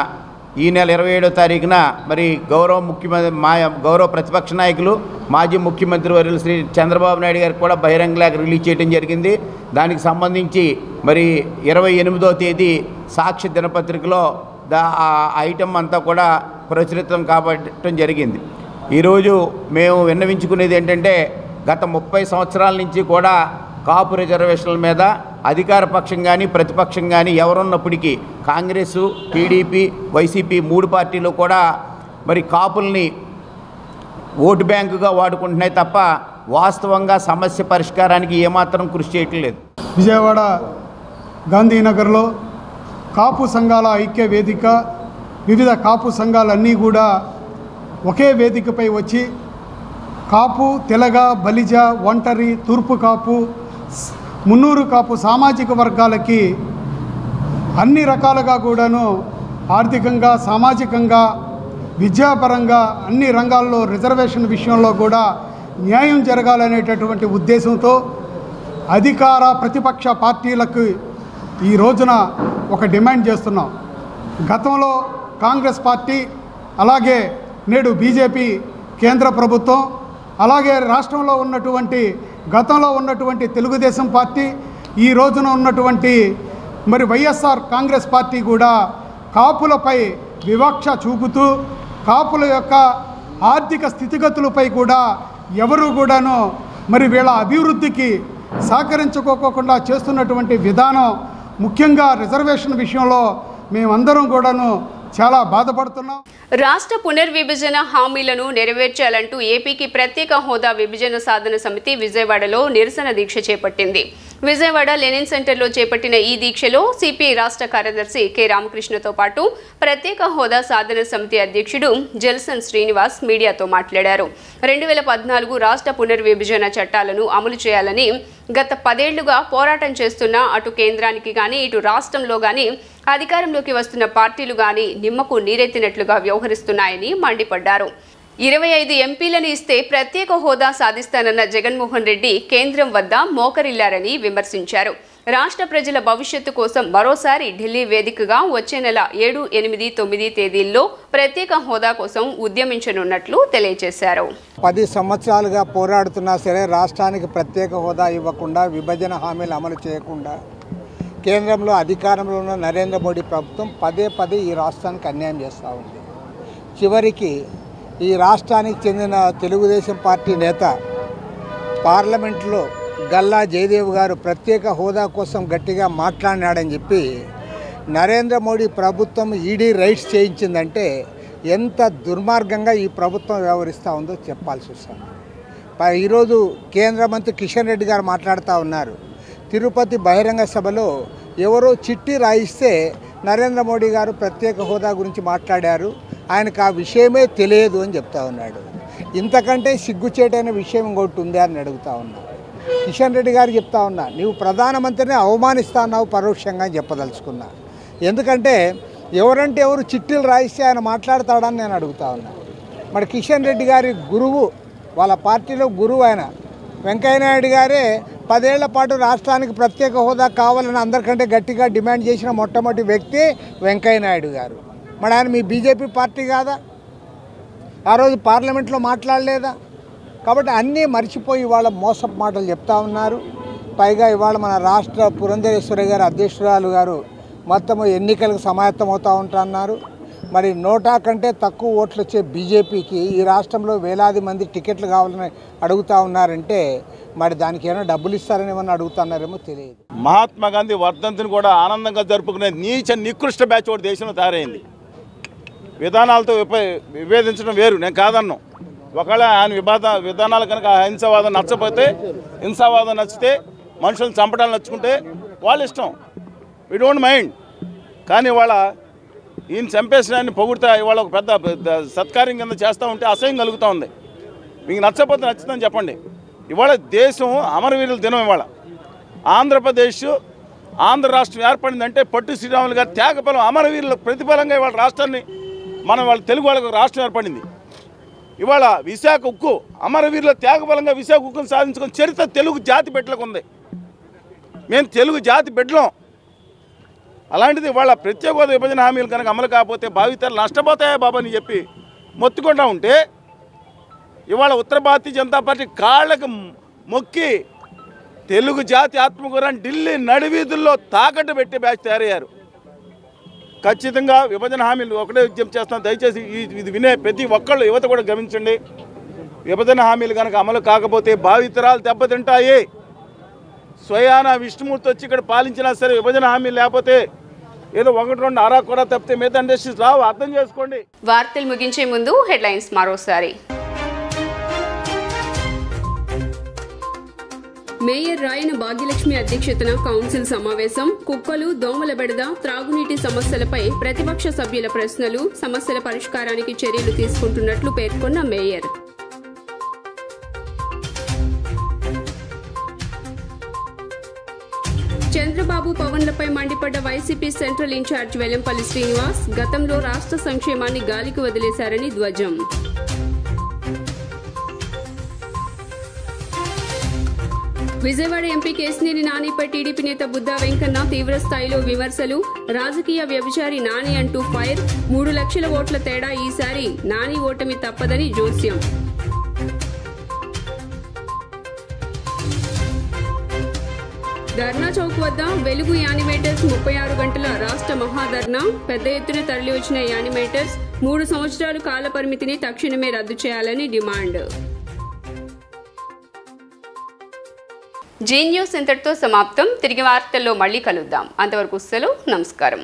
ఈ నెల 27వ తారీఖున మరి గౌరవ ప్రతిపక్ష నాయకులు మాజీ ముఖ్యమంత్రి వర్యులు శ్రీ చంద్రబాబు నాయుడు గారికి కూడా బహిరంగ లేఖ రిలీజ్ చేయడం జరిగింది. దానికి సంబంధించి మరి 28వ తేదీ సాక్షి దినపత్రికలో ఆ ఐటమ్ అంతా కూడా ప్రచురితం కాబట్టడం జరిగింది. ఈరోజు మేము విన్నవించుకునేది ఏంటంటే గత 30 సంవత్సరాల నుంచి కూడా కాపు రిజర్వేషన్ల మీద అధికార పక్షం కానీ ప్రతిపక్షం కానీ ఎవరున్నప్పటికీ కాంగ్రెసు, టీడీపీ, వైసీపీ 3 పార్టీలు కూడా మరి కాపుల్ని ఓటు బ్యాంకుగా వాడుకుంటున్నాయి తప్ప వాస్తవంగా సమస్య పరిష్కారానికి ఏమాత్రం కృషి చేయటం లేదు. విజయవాడ గాంధీనగర్లో కాపు సంఘాల ఐక్య వేదిక, వివిధ కాపు సంఘాలన్నీ కూడా ఒకే వేదికపై వచ్చి కాపు, తెలగ, బలిజ, ఒంటరి, తూర్పు కాపు, మున్నూరు కాపు సామాజిక వర్గాలకి అన్ని రకాలుగా కూడాను ఆర్థికంగా, సామాజికంగా, విద్యాపరంగా అన్ని రంగాల్లో రిజర్వేషన్ విషయంలో కూడా న్యాయం జరగాలనేటటువంటి ఉద్దేశంతో అధికార ప్రతిపక్ష పార్టీలకు ఈ రోజున ఒక డిమాండ్ చేస్తున్నాం. గతంలో కాంగ్రెస్ పార్టీ, అలాగే నేడు బీజేపీ కేంద్ర ప్రభుత్వం, అలాగే రాష్ట్రంలో ఉన్నటువంటి గతంలో ఉన్నటువంటి తెలుగుదేశం పార్టీ, ఈ రోజున ఉన్నటువంటి మరి వైఎస్ఆర్ కాంగ్రెస్ పార్టీ కూడా కాపులపై వివక్ష చూపుతూ కాపుల యొక్క ఆర్థిక స్థితిగతులపై కూడా ఎవరు కూడాను మరి వీళ్ళ అభివృద్ధికి సహకరించుకోకుండా చేస్తున్నటువంటి విధానం, ముఖ్యంగా రిజర్వేషన్ విషయంలో మేమందరం కూడాను చాలా బాధపడుతున్నాం. రాష్ట్ర పునర్విభజన హామీలను నెరవేర్చాలంటూ ఏపీకి ప్రత్యేక హోదా విభజన సాధన సమితి విజయవాడలో నిరసన దీక్ష చేపట్టింది. విజయవాడ లెనిన్ సెంటర్లో చేపట్టిన ఈ దీక్షలో సిపిఐ రాష్ట్ర కార్యదర్శి కె రామకృష్ణతో పాటు ప్రత్యేక హోదా సాధన సమితి అధ్యక్షుడు జల్సన్ శ్రీనివాస్ మీడియాతో మాట్లాడారు. 2014 రాష్ట్ర పునర్విభజన చట్టాలను అమలు చేయాలని గత 10 ఏళ్లుగా పోరాటం చేస్తున్న అటు కేంద్రానికి కానీ ఇటు రాష్ట్రంలో కానీ అధికారంలోకి వస్తున్న పార్టీలు కానీ నిమ్మకు నీరెత్తినట్లుగా వ్యవహరిస్తున్నాయని మండిపడ్డారు. 25 ఎంపీలను ఇస్తే ప్రత్యేక హోదా సాధిస్తానన్న జగన్మోహన్ రెడ్డి కేంద్రం వద్ద మోకరిల్లారని విమర్శించారు. రాష్ట్ర ప్రజల భవిష్యత్తు కోసం మరోసారి ఢిల్లీ వేదికగా వచ్చే నెల 7, 8, 9 తేదీల్లో ప్రత్యేక హోదా కోసం ఉద్యమించనున్నట్లు తెలియజేశారు. 10 సంవత్సరాలుగా పోరాడుతున్నా సరే రాష్ట్రానికి ప్రత్యేక హోదా ఇవ్వకుండా, విభజన హామీలు అమలు చేయకుండా కేంద్రంలో అధికారంలో ఉన్న నరేంద్ర మోడీ ప్రభుత్వం పదే ఈ రాష్ట్రానికి అన్యాయం చేస్తూ ఉంది. చివరికి ఈ రాష్ట్రానికి చెందిన తెలుగుదేశం పార్టీ నేత పార్లమెంట్లో గల్లా జయదేవ్ గారు ప్రత్యేక హోదా కోసం గట్టిగా మాట్లాడినాడని చెప్పి నరేంద్ర మోడీ ప్రభుత్వం ఈడీ రైట్స్ చేయించిందంటే ఎంత దుర్మార్గంగా ఈ ప్రభుత్వం వ్యవహరిస్తూ ఉందో చెప్పాల్సి వస్తుంది. ఈరోజు కేంద్ర మంత్రి కిషన్ రెడ్డి గారు మాట్లాడుతూ ఉన్నారు. తిరుపతి బహిరంగ సభలో ఎవరో చిట్టి రాయిస్తే నరేంద్ర మోడీ గారు ప్రత్యేక హోదా గురించి మాట్లాడారు, ఆయనకు ఆ విషయమే తెలియదు అని చెప్తా ఉన్నాడు. ఇంతకంటే సిగ్గుచేటైన విషయం ఇంకోటి ఉందా అని అడుగుతా ఉన్నా. కిషన్ రెడ్డి గారు చెప్తా ఉన్నా, నీవు ప్రధానమంత్రిని అవమానిస్తా ఉన్నావు పరోక్షంగా అని చెప్పదలుచుకున్నా. ఎందుకంటే ఎవరంటే ఎవరు చిట్టీలు రాయిస్తే ఆయన మాట్లాడతాడని నేను అడుగుతా ఉన్నా. మరి కిషన్ రెడ్డి గారి గురువు, వాళ్ళ పార్టీలో గురువు ఆయన వెంకయ్యనాయుడు గారే 10 ఏళ్ల పాటు రాష్ట్రానికి ప్రత్యేక హోదా కావాలని అందరికంటే గట్టిగా డిమాండ్ చేసిన మొట్టమొదటి వ్యక్తి వెంకయ్యనాయుడు గారు. మరి ఆయన మీ బీజేపీ పార్టీ కాదా? ఆ రోజు పార్లమెంట్లో మాట్లాడలేదా? కాబట్టి అన్నీ మర్చిపోయి ఇవాళ మోసపు మాటలు చెప్తా ఉన్నారు. పైగా ఇవాళ మన రాష్ట్ర పురంధరేశ్వరి గారు అధ్యక్షురాలు గారు మొత్తము ఎన్నికలకు సమాయత్తమవుతూ ఉంటున్నారు. మరి 100 కంటే తక్కువ ఓట్లు వచ్చే బీజేపీకి ఈ రాష్ట్రంలో వేలాది మంది టికెట్లు కావాలని అడుగుతూ ఉన్నారంటే మరి దానికి ఏమైనా డబ్బులు ఇస్తారని ఏమన్నా అడుగుతున్నారేమో తెలియదు. మహాత్మా గాంధీ వర్ధంతిని కూడా ఆనందంగా జరుపుకునే నికృష్ట బ్యాచ్ ఒకటి దేశంలో తయారైంది. విధానాలతో విభేదించడం వేరు, నేను కాదన్నాను. ఒకవేళ ఆయన విధానాలు కనుక అహింసావాదం నచ్చకపోతే, హింసావాదం నచ్చితే, మనుషులను చంపడాలు నచ్చుకుంటే వాళ్ళ ఇష్టం, వీ డోంట్ మైండ్. కానీ ఇవాళ ఈయన చంపేసిన ఆయన పొగుడుతా ఇవాళ ఒక పెద్ద సత్కార్యం కింద చేస్తూ ఉంటే అసహ్యం కలుగుతూ ఉంది. మీకు నచ్చకపోతే నచ్చుతుందని చెప్పండి. ఇవాళ దేశం అమరవీరుల దినం. ఇవాళ ఆంధ్రప్రదేశ్, ఆంధ్ర రాష్ట్రం ఏర్పడిందంటే పొట్టి శ్రీరాములు గారి త్యాగఫలం, అమరవీరుల ప్రతిఫలంగా ఇవాళ రాష్ట్రాన్ని వాళ్ళ తెలుగు వాళ్ళకు రాష్ట్రం ఏర్పడింది. ఇవాళ విశాఖ ఉక్కు, అమరవీరుల త్యాగఫలంగా విశాఖ ఉక్కును సాధించుకున్న చరిత్ర తెలుగు జాతి బిడ్డలకు ఉంది. మేము తెలుగు జాతి బిడ్డలం. అలాంటిది ఇవాళ ప్రత్యేక హోదా విభజన హామీలు కనుక అమలు కాకపోతే భావితరాలు నష్టపోతాయా బాబా అని చెప్పి మొత్తుకుంటా ఉంటే ఇవాళ ఉత్తర భారతీయ జనతా పార్టీ కాళ్ళకు మొక్కి తెలుగు జాతి ఆత్మగౌరవాన్ని ఢిల్లీ నడివీధుల్లో తాకట్టు పెట్టి బ్యాచ్ తయారయ్యారు. ఖచ్చితంగా విభజన హామీలు ఒకటే విజ్ఞప్తి చేస్తాం, దయచేసి ఇది వినే ప్రతి ఒక్కళ్ళు యువత కూడా గమనించండి. విభజన హామీలు కనుక అమలు కాకపోతే భావితరాలు దెబ్బతింటాయి. స్వయాన విష్ణుమూర్తి వచ్చి ఇక్కడ పాలించినా సరే విభజన హామీలు లేకపోతే ఏదో 1-2 ఆరాకొరా తప్పితే మిగతా ఇండస్ట్రీస్ రావు, అర్థం చేసుకోండి. వార్తలు ముగించే ముందు హెడ్లైన్స్ మరోసారి. మేయర్ రాయన భాగ్యలక్ష్మి అధ్యక్షతన కౌన్సిల్ సమావేశం. కుక్కలు, దోమల బెడద, త్రాగునీటి సమస్యలపై ప్రతిపక్ష సభ్యుల ప్రశ్నలు, సమస్యల పరిష్కారానికి చర్యలు తీసుకుంటున్నట్లు పేర్కొన్న మేయర్. చంద్రబాబు, పవన్లపై మండిపడ్డ వైసీపీ సెంట్రల్ ఇన్ఛార్జ్ వెల్లంపల్లి శ్రీనివాస్. గతంలో రాష్ట్ర సంక్షేమాన్ని గాలికి వదిలేశారని ధ్వజం. విజయవాడ ఎంపీ కేశినేని నానిపై టీడీపీ నేత బుద్దా వెంకన్న తీవ్ర స్థాయిలో విమర్శలు. రాజకీయ వ్యభిచారి నాని అంటూ ఫైర్. 3 లక్షల ఓట్ల తేడా ఈసారి నాని ఓటమి తప్పదని జోస్యం. ధర్నా చౌక్ వద్ద వెలుగు యానిమేటర్స్ 36 గంటల రాష్ట్ర మహాధర్నా. పెద్ద ఎత్తున తరలివచ్చిన యానిమేటర్స్ 3 సంవత్సరాలు కాల పరిమితిని తక్షణమే రద్దు చేయాలని డిమాండ్. జీ న్యూస్ ఇంతటితో సమాప్తం. తిరిగి వార్తల్లో మళ్ళీ కలుద్దాం. అంతవరకు సెలవు. నమస్కారం.